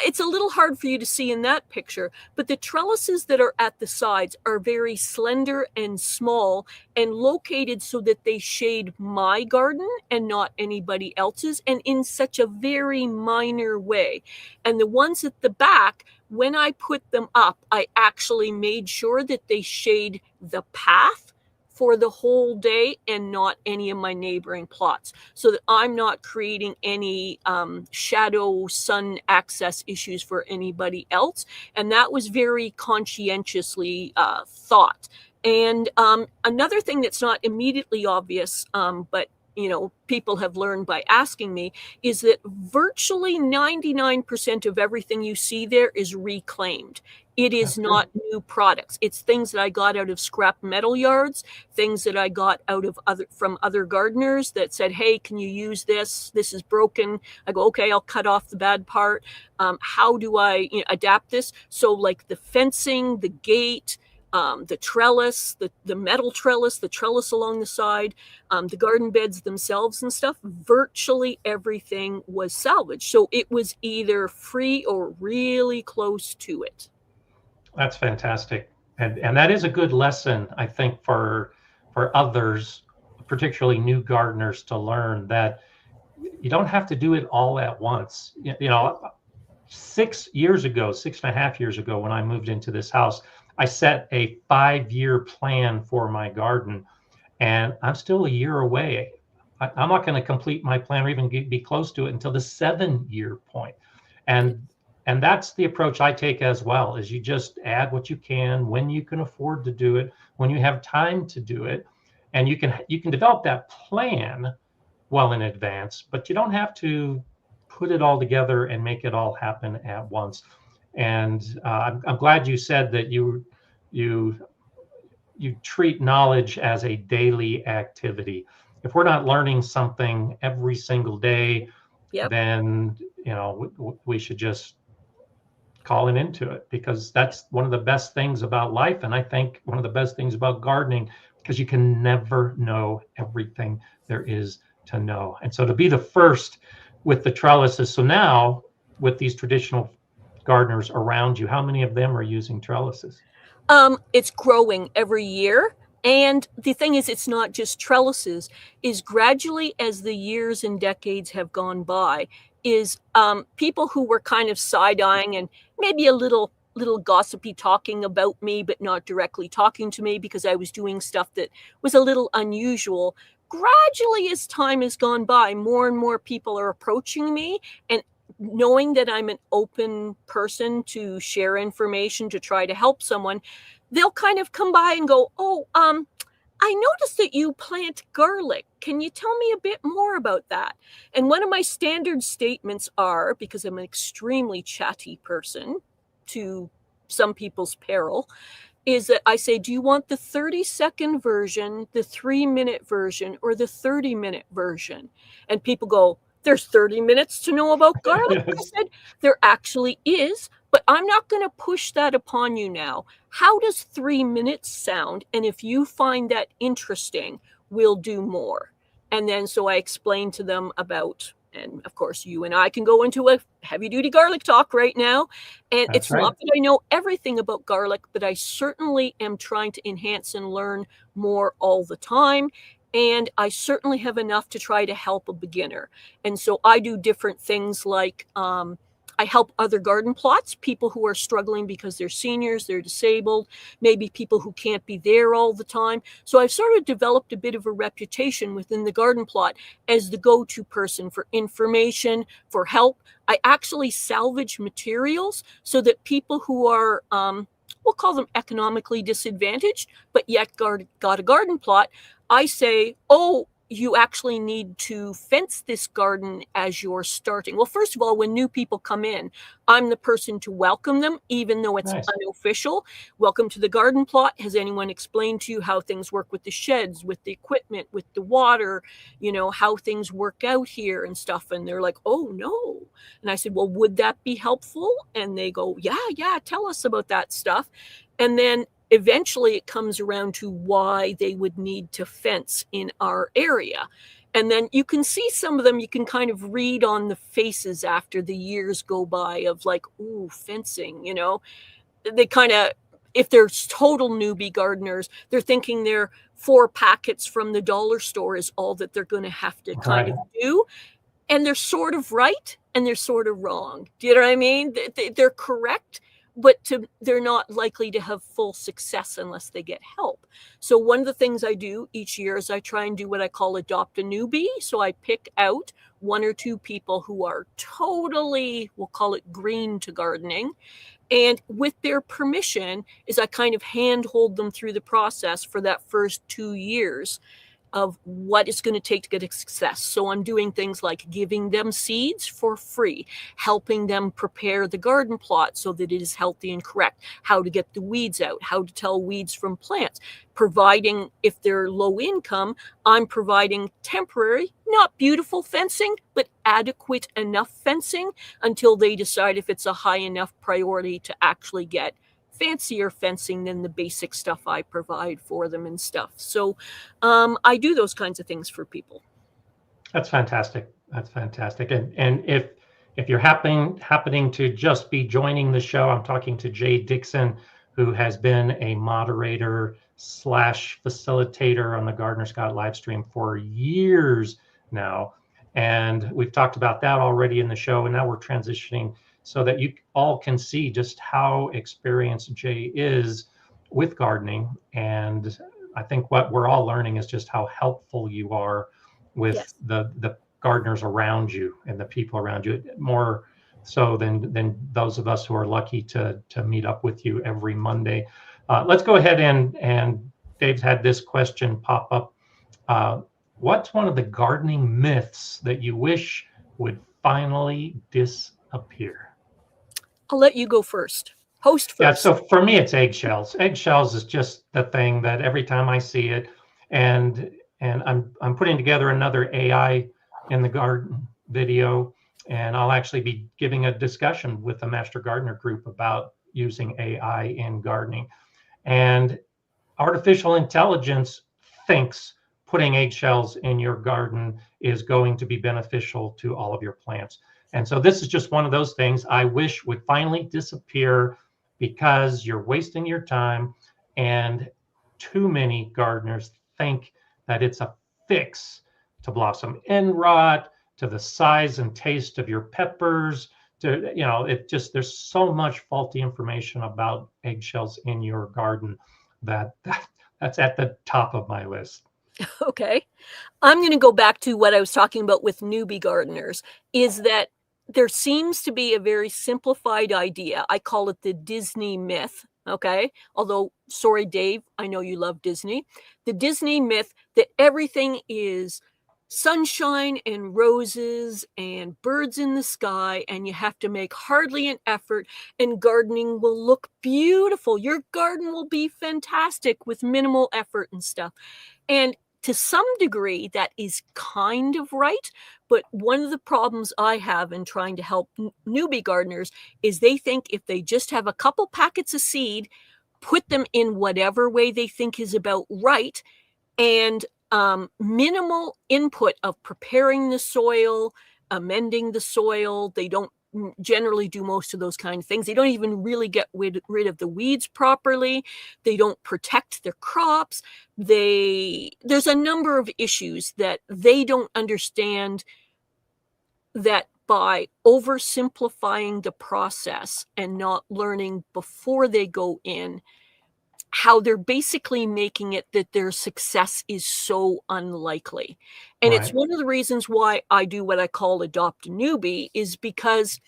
it's a little hard for you to see in that picture, but the trellises that are at the sides are very slender and small and located so that they shade my garden and not anybody else's, and in such a very minor way. And the ones at the back, when I put them up, I actually made sure that they shade the path for the whole day and not any of my neighboring plots, so that I'm not creating any shadow sun access issues for anybody else. And that was very conscientiously thought. And another thing that's not immediately obvious, but people have learned by asking me, is that virtually 99% of everything you see there is reclaimed. It is not new products. It's things that I got out of scrap metal yards, things that I got from other gardeners that said, hey, can you use this? This is broken. I go, okay, I'll cut off the bad part. How do I adapt this? So like the fencing, the gate, the trellis, the metal trellis, the trellis along the side, the garden beds themselves and stuff, virtually everything was salvaged. So it was either free or really close to it. That's fantastic. And that is a good lesson, I think, for others, particularly new gardeners, to learn that you don't have to do it all at once. 6 years ago, 6.5 years ago, when I moved into this house, I set a 5-year plan for my garden, and I'm still a year away. I'm not going to complete my plan or even be close to it until the 7-year point. And that's the approach I take as well, is you just add what you can when you can afford to do it, when you have time to do it. And you can develop that plan well in advance, but you don't have to put it all together and make it all happen at once. And I'm glad you said that you treat knowledge as a daily activity. If we're not learning something every single day, then we should just call it into it, because that's one of the best things about life, and I think one of the best things about gardening, because you can never know everything there is to know. And so to be the first with the trellises, so now with these traditional gardeners around you, how many of them are using trellises? It's growing every year. And the thing is, it's not just trellises, is gradually as the years and decades have gone by, is people who were kind of side-eyeing and maybe a little gossipy talking about me, but not directly talking to me because I was doing stuff that was a little unusual. Gradually, as time has gone by, more and more people are approaching me, and knowing that I'm an open person to share information, to try to help someone, they'll kind of come by and go, oh, I noticed that you plant garlic. Can you tell me a bit more about that? And one of my standard statements are, because I'm an extremely chatty person, to some people's peril, is that I say, do you want the 30-second version, the 3-minute version, or the 30-minute version? And people go, there's 30 minutes to know about garlic. I said, there actually is, but I'm not going to push that upon you now. How does 3 minutes sound? And if you find that interesting, we'll do more. And then so I explained to them about, and of course you and I can go into a heavy duty garlic talk right now. And That's it's right. Not that I know everything about garlic, but I certainly am trying to enhance and learn more all the time. And I certainly have enough to try to help a beginner. And so I do different things like I help other garden plots, people who are struggling because they're seniors, they're disabled, maybe people who can't be there all the time. So I've sort of developed a bit of a reputation within the garden plot as the go-to person for information, for help. I actually salvage materials so that people who are, we'll call them economically disadvantaged, but yet got a garden plot, I say, oh, you actually need to fence this garden as you're starting. Well, first of all, when new people come in, I'm the person to welcome them, even though it's unofficial. Welcome to the garden plot. Has anyone explained to you how things work with the sheds, with the equipment, with the water, how things work out here and stuff? And they're like, oh, no. And I said, well, would that be helpful? And they go, yeah, tell us about that stuff. And then eventually it comes around to why they would need to fence in our area. And then you can see some of them, you can kind of read on the faces after the years go by of like, ooh, fencing, they kind of, if they're total newbie gardeners, they're thinking their 4 packets from the dollar store is all that they're going to have to kind of do. And they're sort of right and they're sort of wrong. Do you know what I mean? They're correct, but they're not likely to have full success unless they get help. So one of the things I do each year is I try and do what I call adopt a newbie. So I pick out 1 or 2 people who are totally, we'll call it green to gardening. And with their permission is I kind of handhold them through the process for that first 2 years of what it's going to take to get a success. So I'm doing things like giving them seeds for free, helping them prepare the garden plot so that it is healthy and correct, how to get the weeds out, how to tell weeds from plants, providing, if they're low income, I'm providing temporary, not beautiful fencing, but adequate enough fencing until they decide if it's a high enough priority to actually get fancier fencing than the basic stuff I provide for them and stuff. So I do those kinds of things for people. That's fantastic. That's fantastic. And if you're happening to just be joining the show, I'm talking to Jay Dixon, who has been a moderator / facilitator on the Gardener Scott live stream for years now. And we've talked about that already in the show. And now we're transitioning so that you all can see just how experienced Jay is with gardening. And I think what we're all learning is just how helpful you are with Yes. the gardeners around you and the people around you, more so than those of us who are lucky to meet up with you every Monday. Let's go ahead and Dave's had this question pop up. What's one of the gardening myths that you wish would finally disappear? I'll let you go first. Host first. Yeah, so for me, it's eggshells. Eggshells is just the thing that every time I see it, and I'm putting together another AI in the garden video, and I'll actually be giving a discussion with the Master Gardener group about using AI in gardening. And artificial intelligence thinks putting eggshells in your garden is going to be beneficial to all of your plants. And so this is just one of those things I wish would finally disappear, because you're wasting your time, and too many gardeners think that it's a fix to blossom end rot, to the size and taste of your peppers, to, it just, there's so much faulty information about eggshells in your garden that's at the top of my list. Okay. I'm going to go back to what I was talking about with newbie gardeners, is that there seems to be a very simplified idea. I call it the Disney myth. Okay. Although, sorry, Dave, I know you love Disney. The Disney myth that everything is sunshine and roses and birds in the sky, and you have to make hardly an effort, and gardening will look beautiful. Your garden will be fantastic with minimal effort and stuff. And to some degree, that is kind of right. But one of the problems I have in trying to help newbie gardeners is they think if they just have a couple packets of seed, put them in whatever way they think is about right, and minimal input of preparing the soil, amending the soil. They don't generally do most of those kind of things. They don't even really get rid of the weeds properly. They don't protect their crops. There's a number of issues that they don't understand, that by oversimplifying the process and not learning before they go in, how they're basically making it that their success is so unlikely. And Right. It's one of the reasons why I do what I call adopt a newbie, is because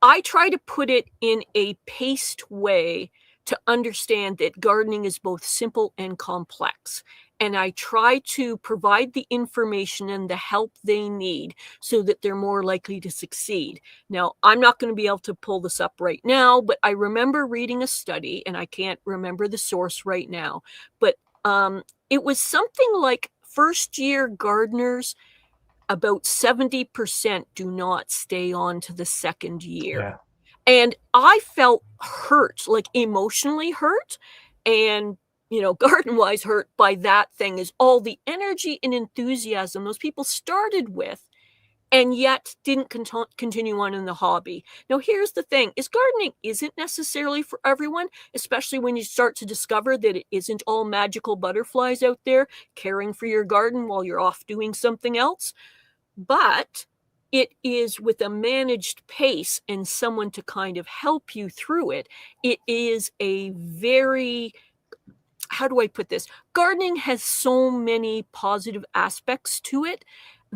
I try to put it in a paced way to understand that gardening is both simple and complex. And I try to provide the information and the help they need so that they're more likely to succeed. Now, I'm not going to be able to pull this up right now, but I remember reading a study, and I can't remember the source right now, but it was something like first-year gardeners, about 70% do not stay on to the second year. Yeah. And I felt hurt, like emotionally hurt. And, garden-wise hurt by that thing is all the energy and enthusiasm those people started with and yet didn't continue on in the hobby. Now, here's the thing, is gardening isn't necessarily for everyone, especially when you start to discover that it isn't all magical butterflies out there caring for your garden while you're off doing something else. But it is with a managed pace and someone to kind of help you through it. It is a very, how do I put this? Gardening has so many positive aspects to it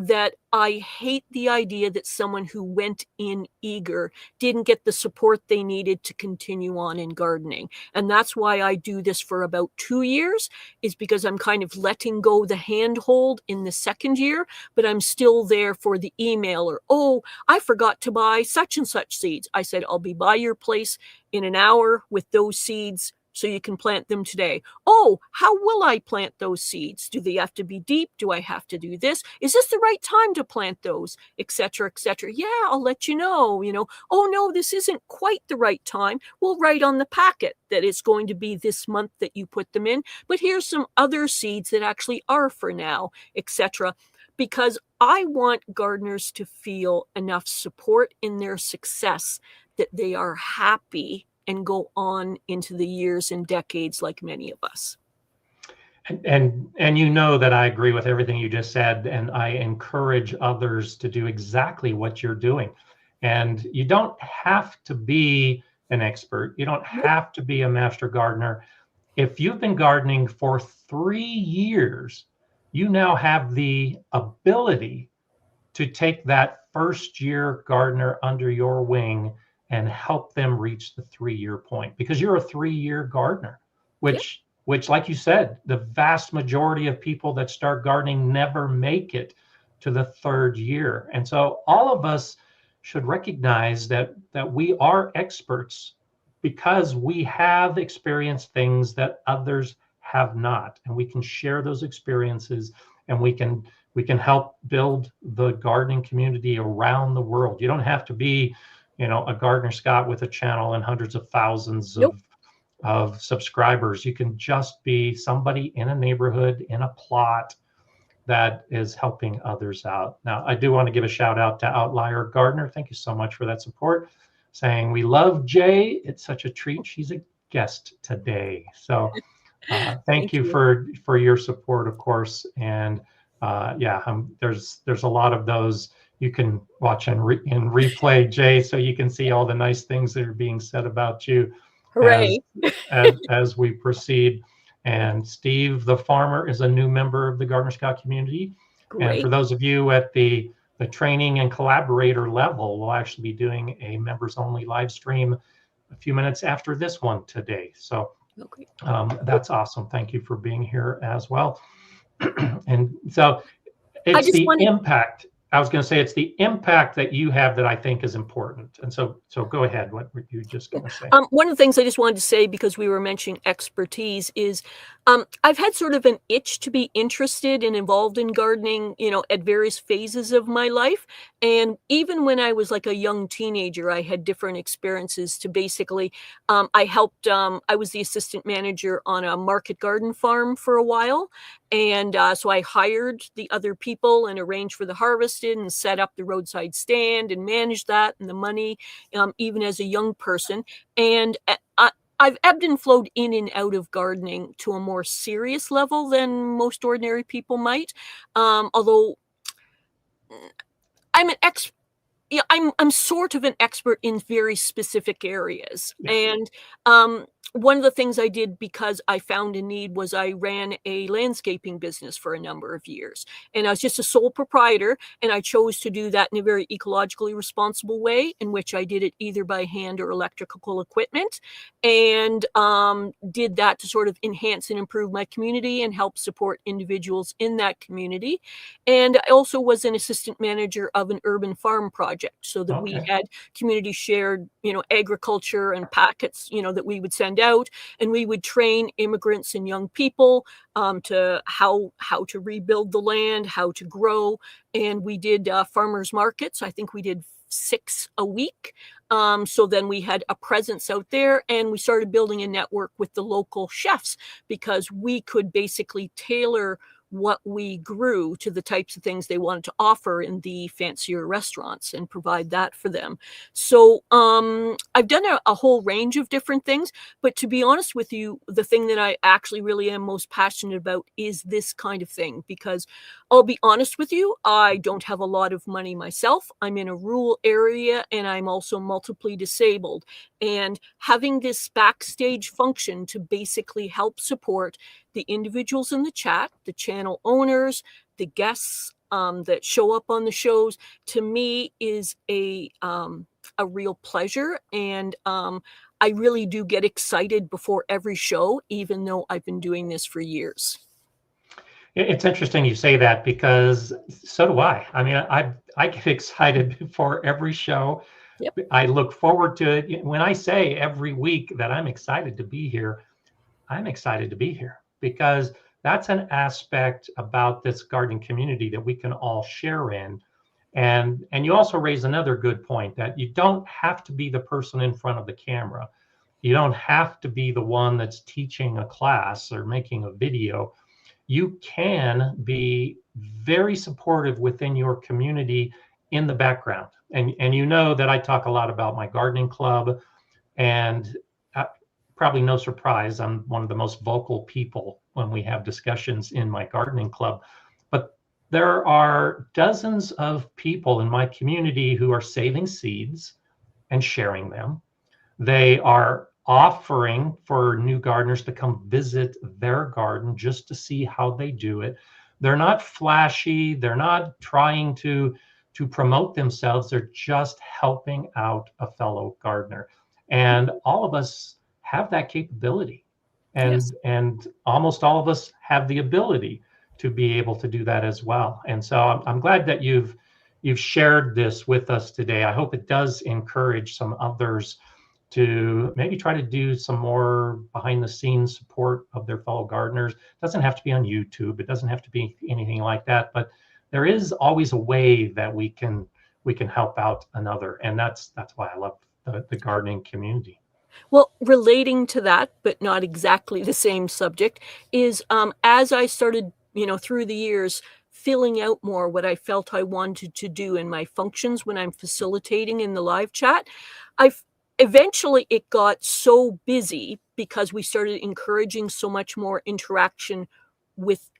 that I hate the idea that someone who went in eager didn't get the support they needed to continue on in gardening. And that's why I do this for about 2 years, is because I'm kind of letting go the handhold in the second year, but I'm still there for the email or, oh, I forgot to buy such and such seeds. I said, I'll be by your place in an hour with those seeds so you can plant them today. Oh, how will I plant those seeds? Do they have to be deep? Do I have to do this? Is this the right time to plant those? Etc., etc. Yeah, I'll let you know, Oh, no, this isn't quite the right time. We'll write on the packet that it's going to be this month that you put them in, but here's some other seeds that actually are for now, etc. Because I want gardeners to feel enough support in their success that they are happy and go on into the years and decades like many of us. And that I agree with everything you just said, and I encourage others to do exactly what you're doing. And you don't have to be an expert. You don't have to be a master gardener. If you've been gardening for 3 years, you now have the ability to take that first year gardener under your wing and help them reach the 3-year point, because you're a 3-year gardener, which, like you said, the vast majority of people that start gardening never make it to the 3rd year. And so all of us should recognize that we are experts because we have experienced things that others have not, and we can share those experiences, and we can help build the gardening community around the world. You don't have to be a Gardener Scott with a channel and hundreds of thousands of subscribers. You can just be somebody in a neighborhood, in a plot, that is helping others out. Now, I do want to give a shout out to Outlier Gardener. Thank you so much for that support. Saying, we love Jay. It's such a treat. She's a guest today. So thank you for your support, of course. And there's a lot of those you can watch in replay, Jay, so you can see all the nice things that are being said about you. Hooray. as we proceed. And Steve, the farmer, is a new member of the Gardener Scout community. Great. And for those of you at the training and collaborator level, we'll actually be doing a members only live stream a few minutes after this one today. So that's awesome. Thank you for being here as well. And so it's the impact. I was going to say it's the impact that you have that I think is important. And so go ahead. What were you just going to say? One of the things I just wanted to say, because we were mentioning expertise, is I've had sort of an itch to be interested and involved in gardening, at various phases of my life. And even when I was like a young teenager, I had different experiences to basically, I was the assistant manager on a market garden farm for a while. And so I hired the other people and arranged for the harvested and set up the roadside stand and managed that and the money, even as a young person. And I've ebbed and flowed in and out of gardening to a more serious level than most ordinary people might. Although I'm I'm sort of an expert in very specific areas. Yeah. And one of the things I did because I found a need was I ran a landscaping business for a number of years. And I was just a sole proprietor, and I chose to do that in a very ecologically responsible way, in which I did it either by hand or electrical equipment, and did that to sort of enhance and improve my community and help support individuals in that community. And I also was an assistant manager of an urban farm project, so that we had community shared, agriculture and packets, that we would send out, and we would train immigrants and young people to how to rebuild the land, how to grow. And we did farmers markets. I think we did 6 a week. So then we had a presence out there, and we started building a network with the local chefs, because we could basically tailor what we grew to the types of things they wanted to offer in the fancier restaurants and provide that for them. So I've done a whole range of different things, but to be honest with you, the thing that I actually really am most passionate about is this kind of thing, because I'll be honest with you, I don't have a lot of money myself. I'm in a rural area, and I'm also multiply disabled. And having this backstage function to basically help support the individuals in the chat, the channel owners, the guests that show up on the shows, to me is a real pleasure. And I really do get excited before every show, even though I've been doing this for years. It's interesting you say that, because so do I. I mean, I get excited before every show. Yep. I look forward to it. When I say every week that I'm excited to be here, I'm excited to be here, because that's an aspect about this gardening community that we can all share in. And you also raise another good point, that you don't have to be the person in front of the camera. You don't have to be the one that's teaching a class or making a video. You can be very supportive within your community in the background. And you know that I talk a lot about my gardening club, and probably no surprise, I'm one of the most vocal people when we have discussions in my gardening club. But there are dozens of people in my community who are saving seeds and sharing them. They are offering for new gardeners to come visit their garden just to see how they do it. They're not flashy. They're not trying to promote themselves. They're just helping out a fellow gardener. And all of us have that capability. And Yes. and almost all of us have the ability to be able to do that as well. And so I'm glad that you've shared this with us today. I hope it does encourage some others to maybe try to do some more behind the scenes support of their fellow gardeners. It doesn't have to be on YouTube. It doesn't have to be anything like that, but there is always a way that we can help out another. And that's why I love the gardening community. Well, relating to that, but not exactly the same subject, is as I started, through the years, filling out more what I felt I wanted to do in my functions when I'm facilitating in the live chat, eventually it got so busy, because we started encouraging so much more interaction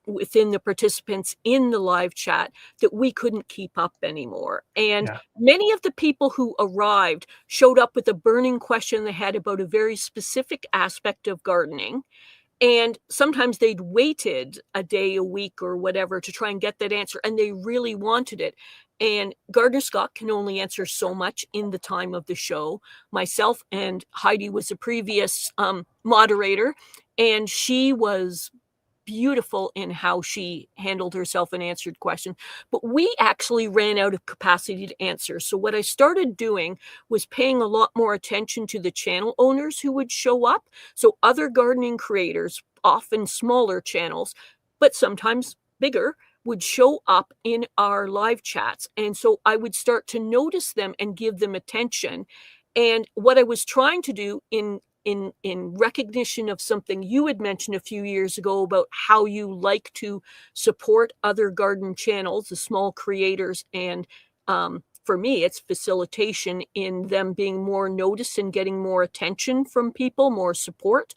within the participants in the live chat, that we couldn't keep up anymore. And many of the people who arrived showed up with a burning question they had about a very specific aspect of gardening. And sometimes they'd waited a day, a week, or whatever to try and get that answer, and they really wanted it. And Gardener Scott can only answer so much in the time of the show. Myself and Heidi was a previous moderator, and she was beautiful in how she handled herself and answered questions. But we actually ran out of capacity to answer. So what I started doing was paying a lot more attention to the channel owners who would show up. So other gardening creators, often smaller channels, but sometimes bigger, would show up in our live chats. And so I would start to notice them and give them attention. And what I was trying to do in recognition of something you had mentioned a few years ago about how you like to support other garden channels, the small creators, and for me, it's facilitation in them being more noticed and getting more attention from people, more support.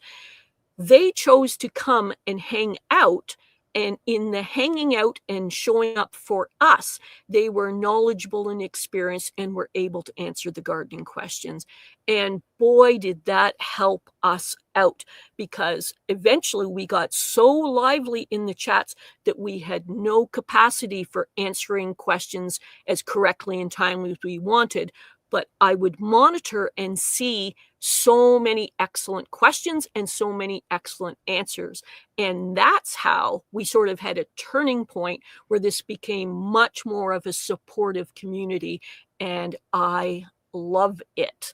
They chose to come and hang out. And in the hanging out and showing up for us, they were knowledgeable and experienced and were able to answer the gardening questions. And boy, did that help us out, because eventually we got so lively in the chats that we had no capacity for answering questions as correctly and timely as we wanted. But I would monitor and see so many excellent questions and so many excellent answers. And that's how we sort of had a turning point where this became much more of a supportive community. And I love it.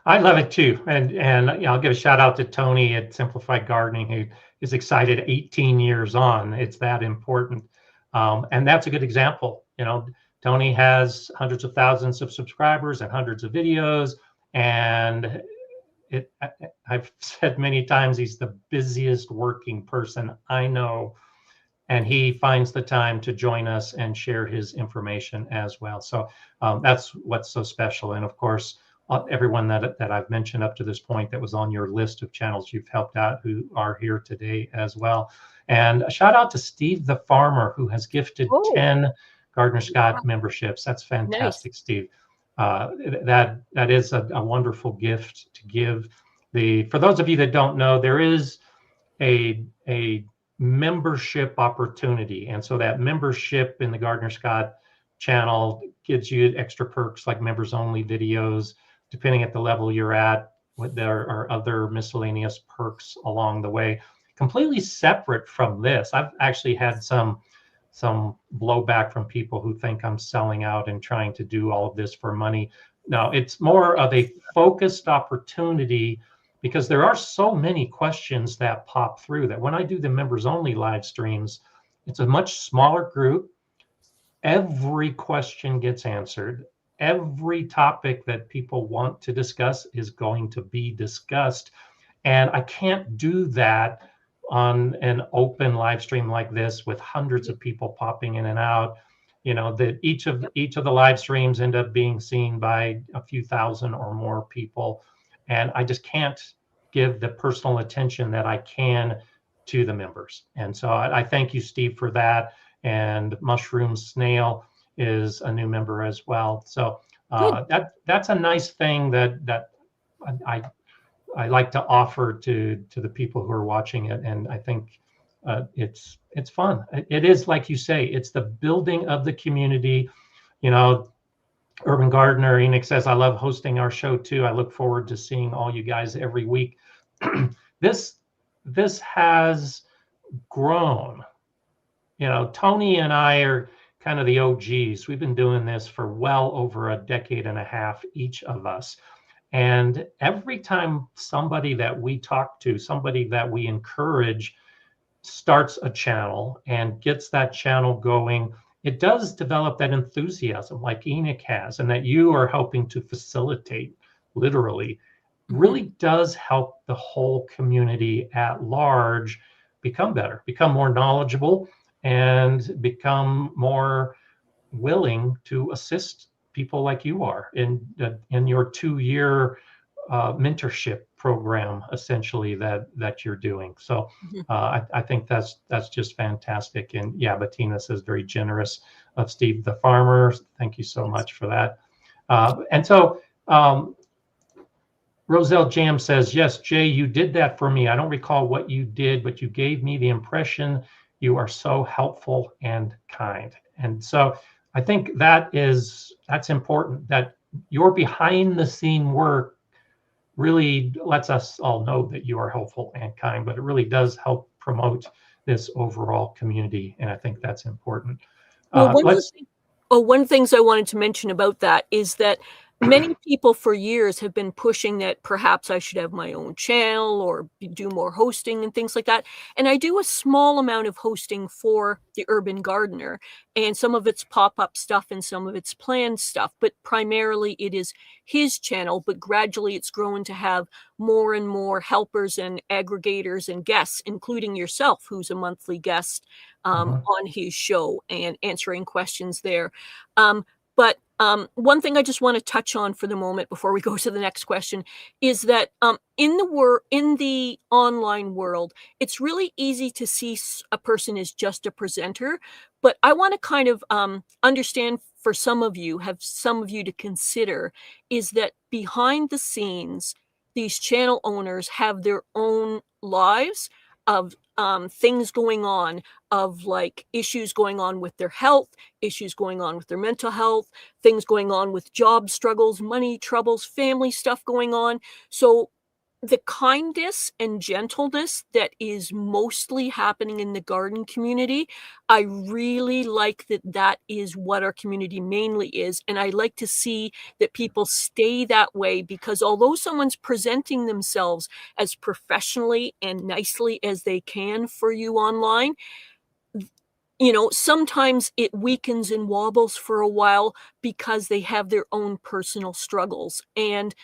I love it too. And I'll give a shout out to Tony at Simplified Gardening, who is excited 18 years on. It's that important. And that's a good example. Tony has hundreds of thousands of subscribers and hundreds of videos, and I've said many times he's the busiest working person I know, and he finds the time to join us and share his information as well. So that's what's so special. And of course, everyone that I've mentioned up to this point that was on your list of channels you've helped out who are here today as well. And a shout out to Steve the Farmer, who has gifted 10 Gardner Scott memberships. That's fantastic, nice. Steve. That is a wonderful gift to give. For those of you that don't know, there is a membership opportunity, and so that membership in the Gardner Scott channel gives you extra perks like members only videos, depending at the level you're at. There are other miscellaneous perks along the way, completely separate from this. I've actually had some blowback from people who think I'm selling out and trying to do all of this for money. No, it's more of a focused opportunity, because there are so many questions that pop through that when I do the members only live streams, it's a much smaller group. Every question gets answered. Every topic that people want to discuss is going to be discussed. And I can't do that on an open live stream like this with hundreds of people popping in and out. You know, that each of the live streams end up being seen by a few thousand or more people. And I just can't give the personal attention that I can to the members. And so I thank you, Steve, for that. And Mushroom Snail is a new member as well. So that's a nice thing that I like to offer to the people who are watching it. And I think it's fun. It is, like you say, it's the building of the community. You know, Urban Gardener Enoch says, I love hosting our show too. I look forward to seeing all you guys every week. This has grown. You know, Tony and I are kind of the OGs. We've been doing this for well over a decade and a half, each of us. And every time somebody that we talk to, somebody that we encourage, starts a channel and gets that channel going, it does develop that enthusiasm like Enoch has, and that you are helping to facilitate, literally, really does help the whole community at large become better, become more knowledgeable, and become more willing to assist people like you are in your 2-year mentorship program, essentially, that you're doing. So I think that's just fantastic. And yeah, Bettina says very generous of Steve the Farmer. Thank you so much for that. And so Roselle Jam says, yes, Jay, you did that for me. I don't recall what you did, but you gave me the impression you are so helpful and kind. And so I think that's important, that your behind the scene work really lets us all know that you are helpful and kind, but it really does help promote this overall community. And I think that's important. Well, one of the things I wanted to mention about that is that many people for years have been pushing that perhaps I should have my own channel or do more hosting and things like that. And I do a small amount of hosting for the Urban Gardener, and some of it's pop-up stuff and some of it's planned stuff, but primarily it is his channel. But gradually it's grown to have more and more helpers and aggregators and guests, including yourself, who's a monthly guest on his show and answering questions there. But one thing I just want to touch on for the moment before we go to the next question is that in the online world, it's really easy to see a person as just a presenter. But I want to kind of understand, for some of you to consider, is that behind the scenes, these channel owners have their own lives of things going on, of like issues going on with their health, issues going on with their mental health, things going on with job struggles, money troubles, family stuff going on. So the kindness and gentleness that is mostly happening in the garden community, I really like that is what our community mainly is. And I like to see that people stay that way, because although someone's presenting themselves as professionally and nicely as they can for you online, sometimes it weakens and wobbles for a while because they have their own personal struggles. And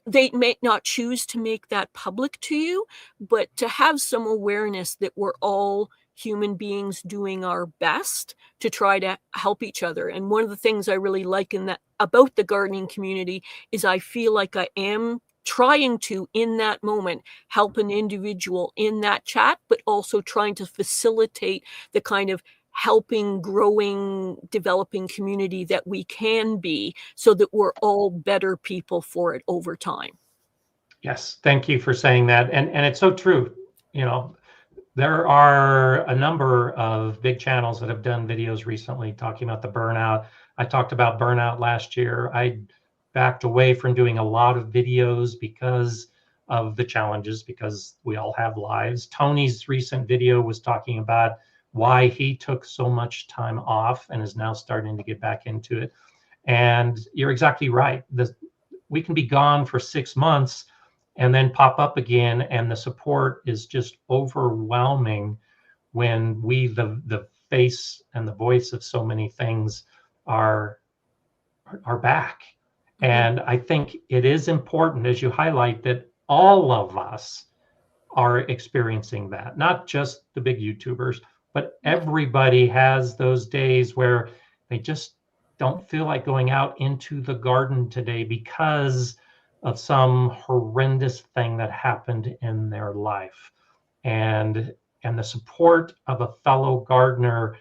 they may not choose to make that public to you, but to have some awareness that we're all human beings doing our best to try to help each other. And one of the things I really like about the gardening community is I feel like I am trying to, in that moment, help an individual in that chat, but also trying to facilitate the kind of helping, growing, developing community that we can be, so that we're all better people for it over time. Yes, thank you for saying that. And it's so true. There are a number of big channels that have done videos recently talking about the burnout. I talked about burnout last year. I backed away from doing a lot of videos because of the challenges, because we all have lives. Tony's recent video was talking about why he took so much time off and is now starting to get back into it. And you're exactly right. We can be gone for 6 months and then pop up again, and the support is just overwhelming when we, the face and the voice of so many things, are back. Mm-hmm. And I think it is important, as you highlight, that all of us are experiencing that, not just the big YouTubers, but everybody has those days where they just don't feel like going out into the garden today because of some horrendous thing that happened in their life. And the support of a fellow gardener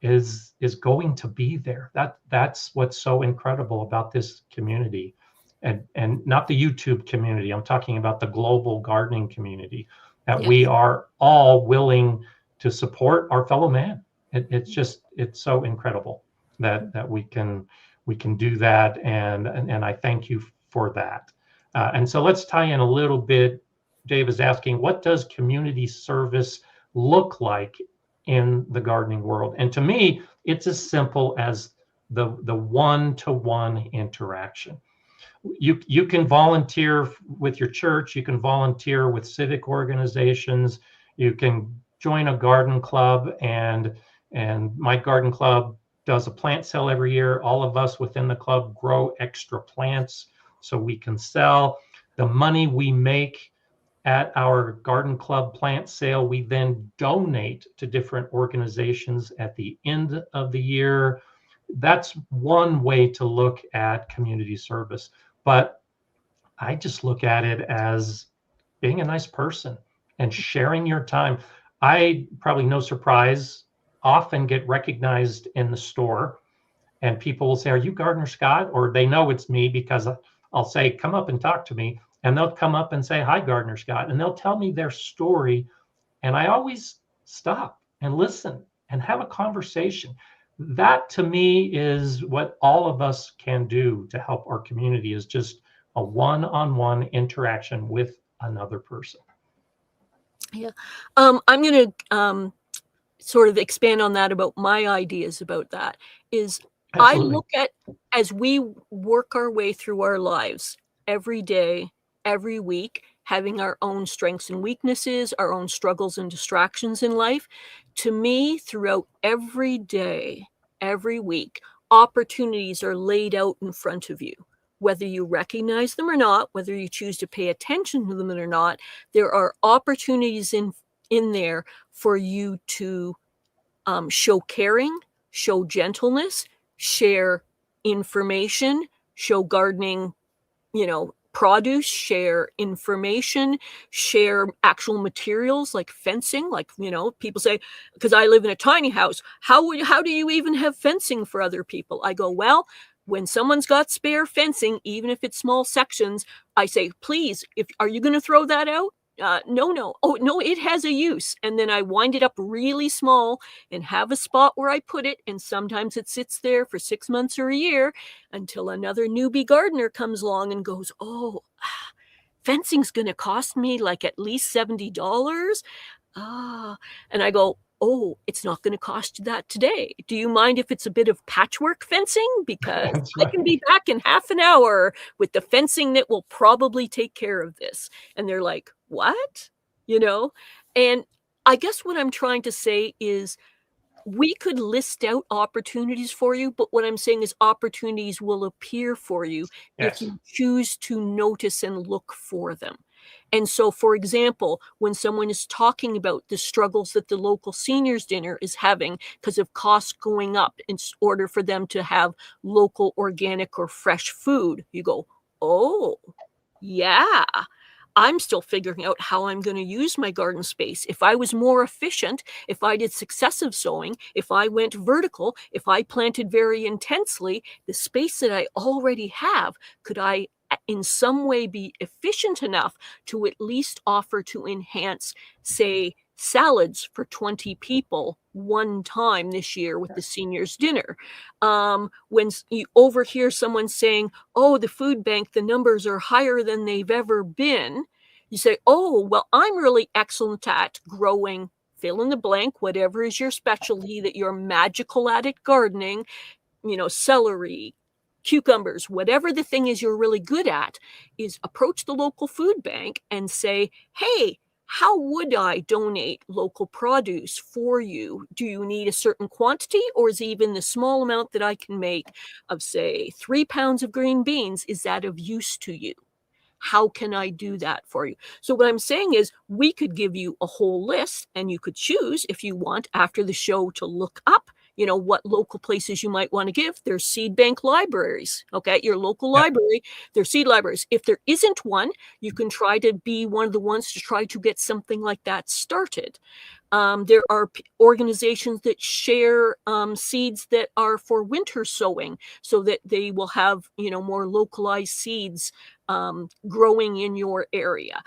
is going to be there. That's what's so incredible about this community. And not the YouTube community. I'm talking about the global gardening community, that we are all willing to support our fellow man. It's so incredible that we can do that, and I thank you for that. And so let's tie in a little bit. Dave is asking, what does community service look like in the gardening world? And to me, it's as simple as the one-to-one interaction. You can volunteer with your church, you can volunteer with civic organizations, you can join a garden club, and my garden club does a plant sale every year. All of us within the club grow extra plants so we can sell. The money we make at our garden club plant sale, we then donate to different organizations at the end of the year. That's one way to look at community service. But I just look at it as being a nice person and sharing your time. I, probably no surprise, often get recognized in the store, and people will say, "Are you Gardener Scott?" Or they know it's me because I'll say, "Come up and talk to me." And they'll come up and say, "Hi, Gardener Scott." And they'll tell me their story. And I always stop and listen and have a conversation. That to me is what all of us can do to help our community, is just a one-on-one interaction with another person. Yeah. I'm going to sort of expand on that about my ideas about that. Is Absolutely. I look at, as we work our way through our lives every day, every week, having our own strengths and weaknesses, our own struggles and distractions in life, to me, throughout every day, every week, opportunities are laid out in front of you. Whether you recognize them or not, whether you choose to pay attention to them or not, there are opportunities in there for you to show caring, show gentleness, share information, show gardening, produce, share information, share actual materials like fencing. Like, people say, because I live in a tiny house, how do you even have fencing for other people? I go, well, when someone's got spare fencing, even if it's small sections, I say, please, are you going to throw that out? No. Oh, no, it has a use. And then I wind it up really small and have a spot where I put it. And sometimes it sits there for 6 months or a year until another newbie gardener comes along and goes, oh, fencing's going to cost me like at least $70. And I go, oh, it's not going to cost you that today. Do you mind if it's a bit of patchwork fencing? Because I can be back in half an hour with the fencing that will probably take care of this. And they're like, what? And I guess what I'm trying to say is we could list out opportunities for you, but what I'm saying is opportunities will appear for you if Yes. you choose to notice and look for them. And so, for example, when someone is talking about the struggles that the local seniors dinner is having because of costs going up in order for them to have local organic or fresh food, you go, oh, yeah. I'm still figuring out how I'm going to use my garden space. If I was more efficient, if I did successive sowing, if I went vertical, if I planted very intensely, the space that I already have, could I in some way be efficient enough to at least offer to enhance, say, salads for 20 people one time this year with the seniors dinner? When you overhear someone saying, oh, the food bank, the numbers are higher than they've ever been, you say, oh, well, I'm really excellent at growing, fill in the blank, whatever is your specialty that you're magical at gardening, celery, cucumbers, whatever the thing is you're really good at, is approach the local food bank and say, hey, how would I donate local produce for you? Do you need a certain quantity, or is even the small amount that I can make of, say, 3 pounds of green beans, is that of use to you? How can I do that for you? So what I'm saying is we could give you a whole list, and you could choose if you want after the show to look up, what local places you might want to give. There's seed bank libraries, okay? Your local Yeah. library, there's seed libraries. If there isn't one, you can try to be one of the ones to try to get something like that started. There are organizations that share seeds that are for winter sowing so that they will have, more localized seeds growing in your area.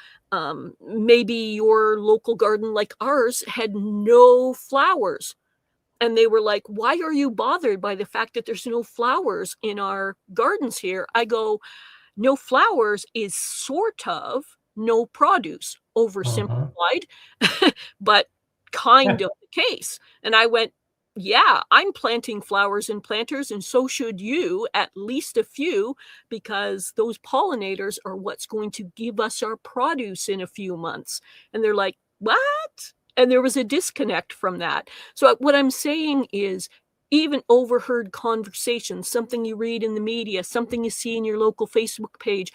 Maybe your local garden, like ours, had no flowers. And they were like, why are you bothered by the fact that there's no flowers in our gardens here? I go, no flowers is sort of no produce, Mhm. oversimplified, but kind Yeah. of the case. And I went, yeah, I'm planting flowers in planters, and so should you, at least a few, because those pollinators are what's going to give us our produce in a few months. And they're like, what? And there was a disconnect from that. So what I'm saying is, even overheard conversations, something you read in the media, something you see in your local Facebook page,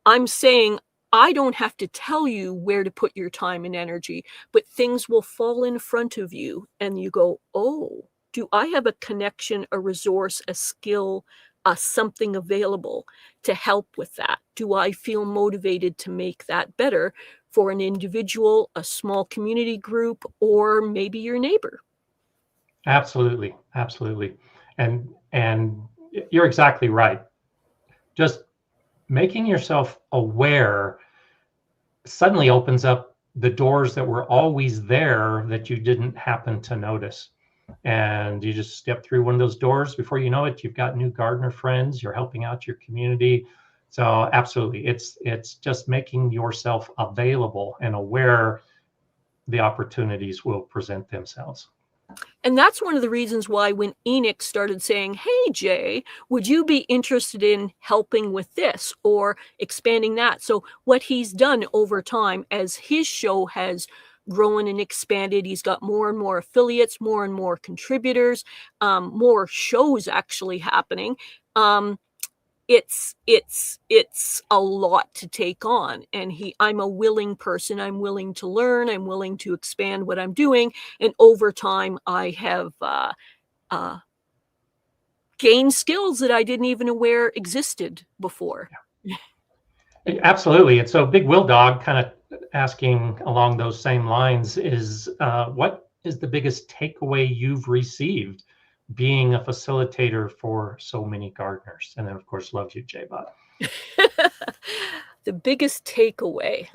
I'm saying I don't have to tell you where to put your time and energy, but things will fall in front of you and you go, oh, do I have a connection, a resource, a skill, something available to help with that? Do I feel motivated to make that better for an individual, a small community group, or maybe your neighbor? Absolutely. Absolutely. And you're exactly right. Just making yourself aware suddenly opens up the doors that were always there that you didn't happen to notice. And you just step through one of those doors. Before you know it, you've got new gardener friends. You're helping out your community. So absolutely, it's just making yourself available and aware. The opportunities will present themselves. And that's one of the reasons why when Enoch started saying, hey, Jay, would you be interested in helping with this or expanding that? So what he's done over time as his show has grown and expanded, he's got more and more affiliates, more and more contributors, more shows actually happening. It's a lot to take on, and I'm a willing person. I'm willing to learn. I'm willing to expand what I'm doing, and over time I have uh, gained skills that I didn't even aware existed before. Absolutely. And so Big Will Dog kind of asking along those same lines is what is the biggest takeaway you've received being a facilitator for so many gardeners? And then, of course, loves you, Jay Bot. The biggest takeaway.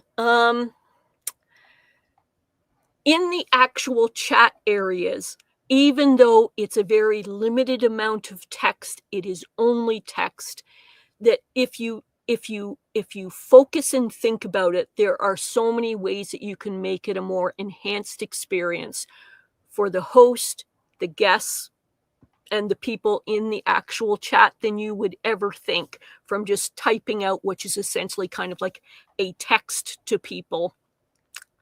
In the actual chat areas, even though it's a very limited amount of text, it is only text, that if you focus and think about it, there are so many ways that you can make it a more enhanced experience for the host, the guests, and the people in the actual chat than you would ever think from just typing out, which is essentially kind of like a text to people.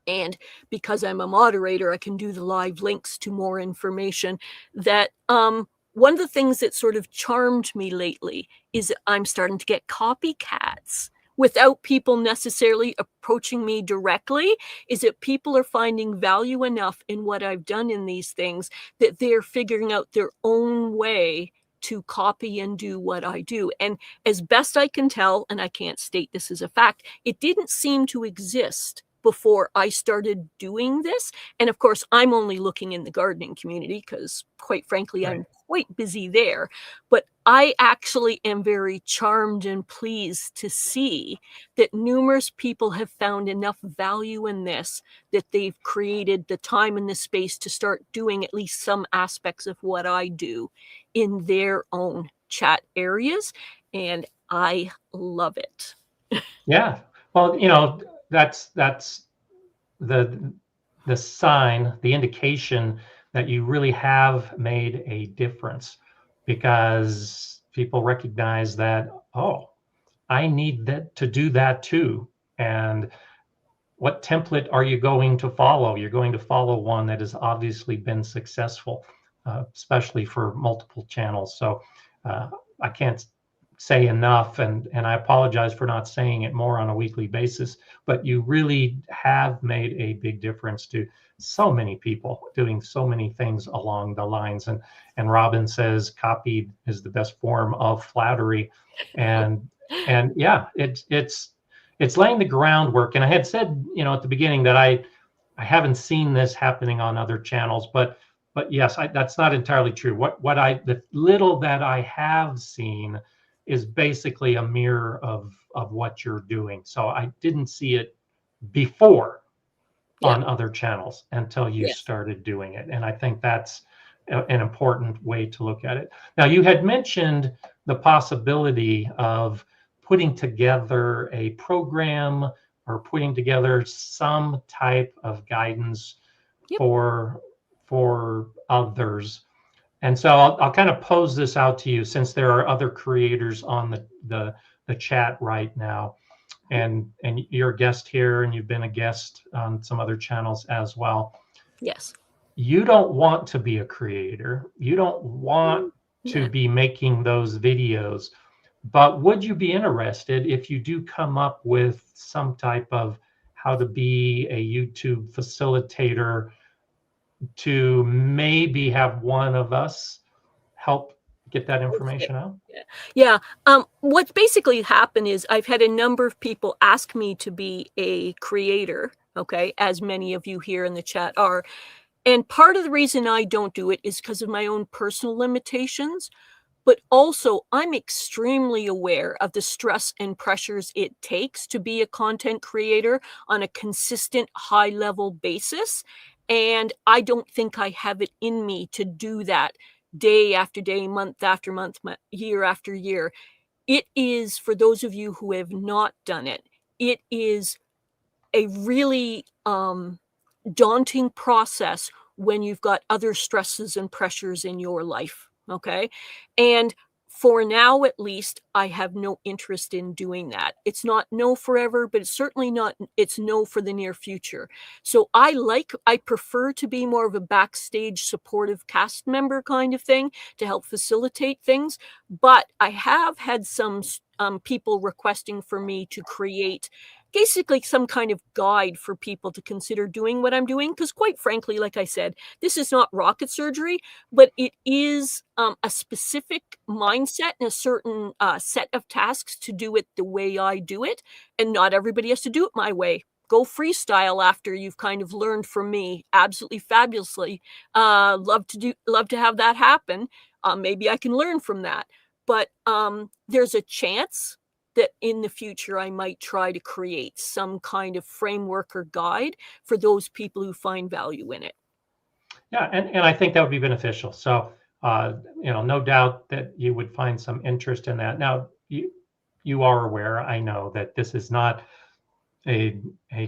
And because I'm a moderator, I can do the live links to more information. That one of the things that sort of charmed me lately is that I'm starting to get copycats without people necessarily approaching me directly, is that people are finding value enough in what I've done in these things that they're figuring out their own way to copy and do what I do. And as best I can tell, and I can't state this as a fact, it didn't seem to exist before I started doing this. And of course, I'm only looking in the gardening community because, quite frankly, Right. I'm quite busy there. But I actually am very charmed and pleased to see that numerous people have found enough value in this that they've created the time and the space to start doing at least some aspects of what I do in their own chat areas. And I love it. Yeah. Well, that's the sign, the indication that you really have made a difference, because people recognize that, oh, I need that to do that too. And what template are you going to follow? You're going to follow one that has obviously been successful, especially for multiple channels. So I can't say enough, and I apologize for not saying it more on a weekly basis, but you really have made a big difference to so many people doing so many things along the lines. And Robin says copy is the best form of flattery. And yeah, it's laying the groundwork. And I had said, at the beginning that I haven't seen this happening on other channels, but yes, that's not entirely true. The little that I have seen is basically a mirror of what you're doing. So I didn't see it before on other channels until you started doing it. And I think that's an important way to look at it. Now, you had mentioned the possibility of putting together a program or putting together some type of guidance for others. And so I'll kind of pose this out to you, since there are other creators on the chat right now, and you're a guest here, and you've been a guest on some other channels as well. Yes. You don't want to be a creator. You don't want to be making those videos, but would you be interested if you do come up with some type of how to be a YouTube facilitator, to maybe have one of us help get that information out? Yeah. What's basically happened is I've had a number of people ask me to be a creator, okay, as many of you here in the chat are. And part of the reason I don't do it is because of my own personal limitations. But also, I'm extremely aware of the stress and pressures it takes to be a content creator on a consistent, high-level basis. And I don't think I have it in me to do that day after day, month after month, year after year. It is, for those of you who have not done it, it is a really daunting process when you've got other stresses and pressures in your life. Okay. And for now, at least, I have no interest in doing that. It's not no forever, but it's certainly not, it's no for the near future. So I prefer to be more of a backstage supportive cast member kind of thing to help facilitate things. But I have had some people requesting for me to create basically some kind of guide for people to consider doing what I'm doing. Because quite frankly, like I said, this is not rocket surgery, but it is a specific mindset and a certain set of tasks to do it the way I do it. And not everybody has to do it my way. Go freestyle after you've kind of learned from me. Absolutely fabulously. Love to have that happen. Maybe I can learn from that. But there's a chance that in the future I might try to create some kind of framework or guide for those people who find value in it. Yeah, and I think that would be beneficial. So, no doubt that you would find some interest in that. Now, you are aware, I know, that this is not a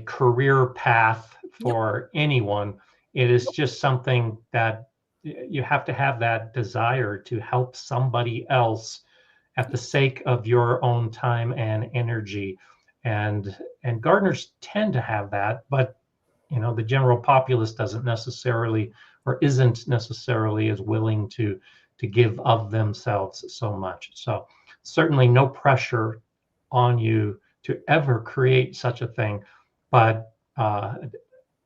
career path for anyone. It is just something that you have to have that desire to help somebody else at the sake of your own time and energy. And gardeners tend to have that, but The general populace doesn't necessarily, or isn't necessarily, as willing to give of themselves so much. So certainly no pressure on you to ever create such a thing, but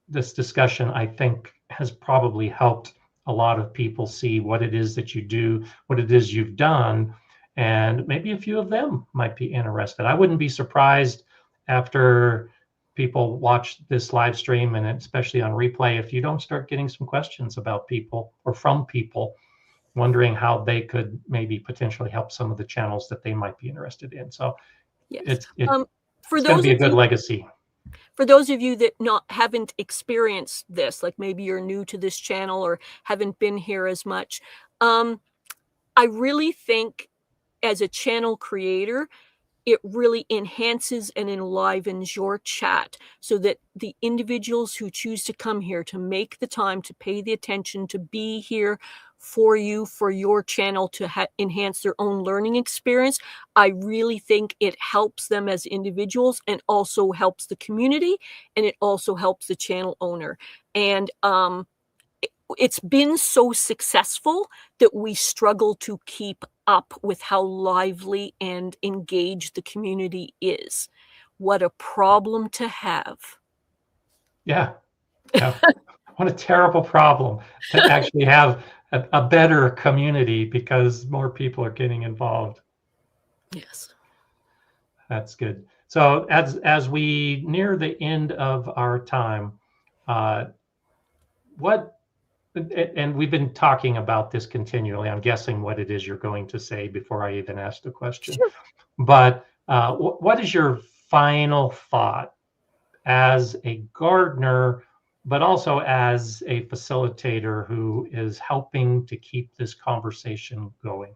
this discussion, I think, has probably helped a lot of people see what it is that you do, what it is you've done, and maybe a few of them might be interested. I wouldn't be surprised after people watch this live stream, and especially on replay, if you don't start getting some questions about people or from people wondering how they could maybe potentially help some of the channels that they might be interested in. So Yes. it's going to be a good legacy. For those of you that haven't experienced this, like maybe you're new to this channel or haven't been here as much, I really think as a channel creator, it really enhances and enlivens your chat so that the individuals who choose to come here, to make the time, to pay the attention, to be here for you, for your channel, to enhance their own learning experience, I really think it helps them as individuals and also helps the community, and it also helps the channel owner. And it's been so successful that we struggle to keep up with how lively and engaged the community is. What a problem to have. Yeah. What a terrible problem to actually have a better community because more people are getting involved. Yes. That's good. So as we near the end of our time, and we've been talking about this continually. I'm guessing what it is you're going to say before I even ask the question. Sure. But what is your final thought as a gardener, but also as a facilitator who is helping to keep this conversation going?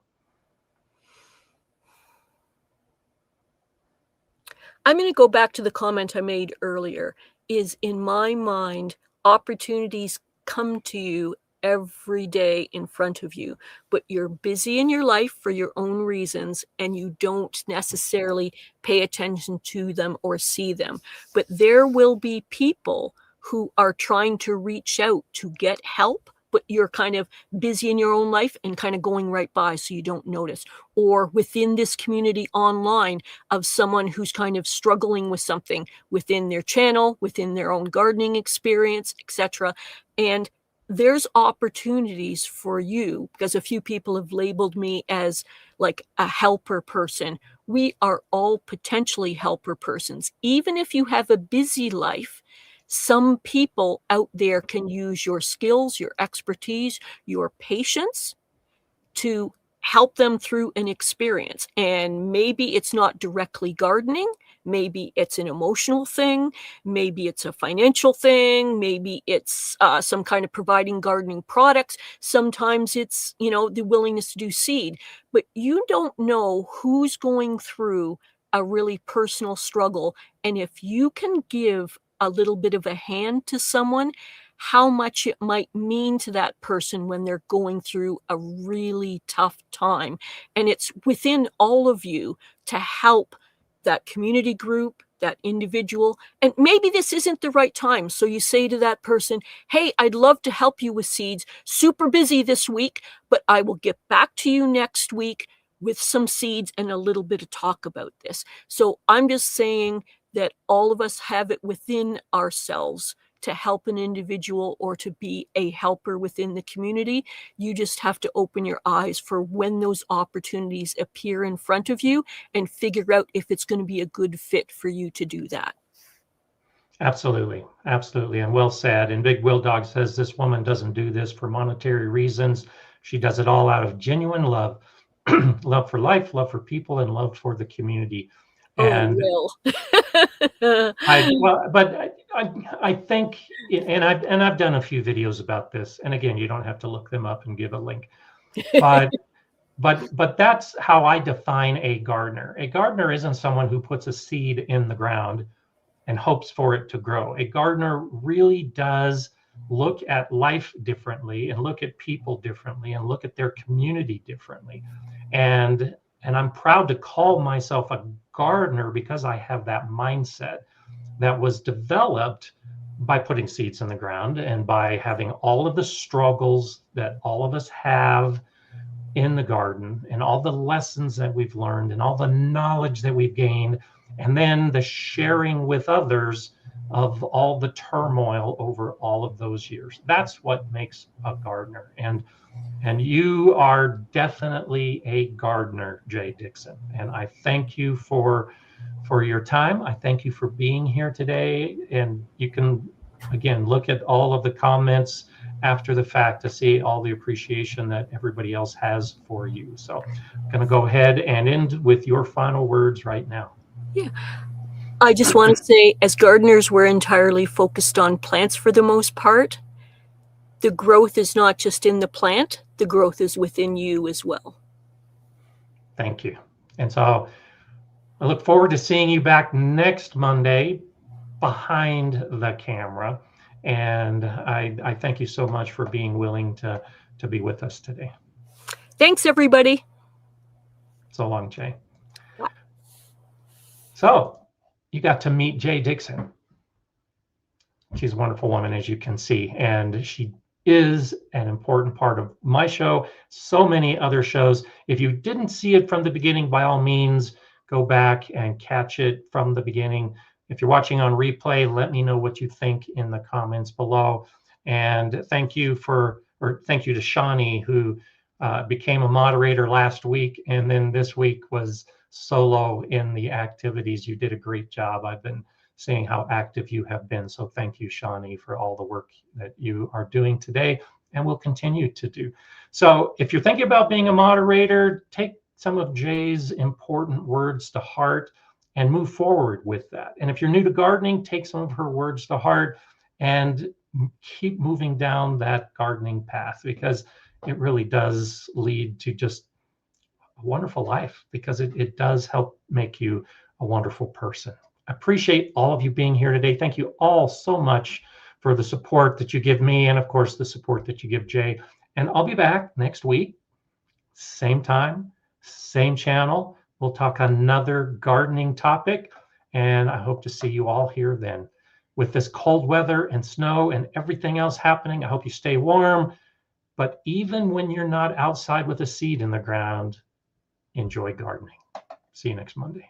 I'm going to go back to the comment I made earlier. Is in my mind, opportunities come to you every day in front of you, but you're busy in your life for your own reasons and you don't necessarily pay attention to them or see them. But there will be people who are trying to reach out to get help, but you're kind of busy in your own life and kind of going right by so you don't notice. Or within this community online of someone who's kind of struggling with something within their channel, within their own gardening experience, etc. And there's opportunities for you, because a few people have labeled me as like a helper person. We are all potentially helper persons. Even if you have a busy life, some people out there can use your skills, your expertise, your patience to help them through an experience. And maybe it's not directly gardening. Maybe it's an emotional thing. Maybe it's a financial thing. Maybe it's some kind of providing gardening products. Sometimes it's, the willingness to do seed. But you don't know who's going through a really personal struggle. And if you can give a little bit of a hand to someone, how much it might mean to that person when they're going through a really tough time. And it's within all of you to help that community group, that individual. And maybe this isn't the right time. So you say to that person, hey, I'd love to help you with seeds. Super busy this week, but I will get back to you next week with some seeds and a little bit of talk about this. So I'm just saying that all of us have it within ourselves to help an individual or to be a helper within the community. You just have to open your eyes for when those opportunities appear in front of you and figure out if it's going to be a good fit for you to do that. Absolutely. Absolutely. And well said. And Big Will Dog says this woman doesn't do this for monetary reasons. She does it all out of genuine love, love for life, love for people, and love for the community. And I think, and I've done a few videos about this. And again, you don't have to look them up and give a link, but that's how I define a gardener. A gardener isn't someone who puts a seed in the ground and hopes for it to grow. A gardener really does look at life differently and look at people differently and look at their community differently. And I'm proud to call myself a gardener because I have that mindset that was developed by putting seeds in the ground and by having all of the struggles that all of us have in the garden and all the lessons that we've learned and all the knowledge that we've gained, and then the sharing with others of all the turmoil over all of those years. That's what makes a gardener. And you are definitely a gardener, Jay Dixon. And I thank you for your time. I thank you for being here today. And you can, again, look at all of the comments after the fact to see all the appreciation that everybody else has for you. So I'm going to go ahead and end with your final words right now. Yeah. I just want to say, as gardeners, we're entirely focused on plants for the most part. The growth is not just in the plant, the growth is within you as well. Thank you. And so I look forward to seeing you back next Monday behind the camera. And I thank you so much for being willing to be with us today. Thanks, everybody. So long, Jay. So you got to meet Jay Dixon. She's a wonderful woman, as you can see, and she is an important part of my show, so many other shows. If you didn't see it from the beginning, by all means, go back and catch it from the beginning. If you're watching on replay, let me know what you think in the comments below. And thank you to Shawnee, who became a moderator last week, and then this week was solo in the activities. You did a great job. I've been seeing how active you have been. So thank you, Shawnee, for all the work that you are doing today and will continue to do. So if you're thinking about being a moderator, take some of Jay's important words to heart and move forward with that. And if you're new to gardening, take some of her words to heart and keep moving down that gardening path, because it really does lead to just a wonderful life, because it does help make you a wonderful person. I appreciate all of you being here today. Thank you all so much for the support that you give me, and of course the support that you give Jay. And I'll be back next week, same time, same channel. We'll talk another gardening topic, and I hope to see you all here then. With this cold weather and snow and everything else happening, I hope you stay warm. But even when you're not outside with a seed in the ground, enjoy gardening. See you next Monday.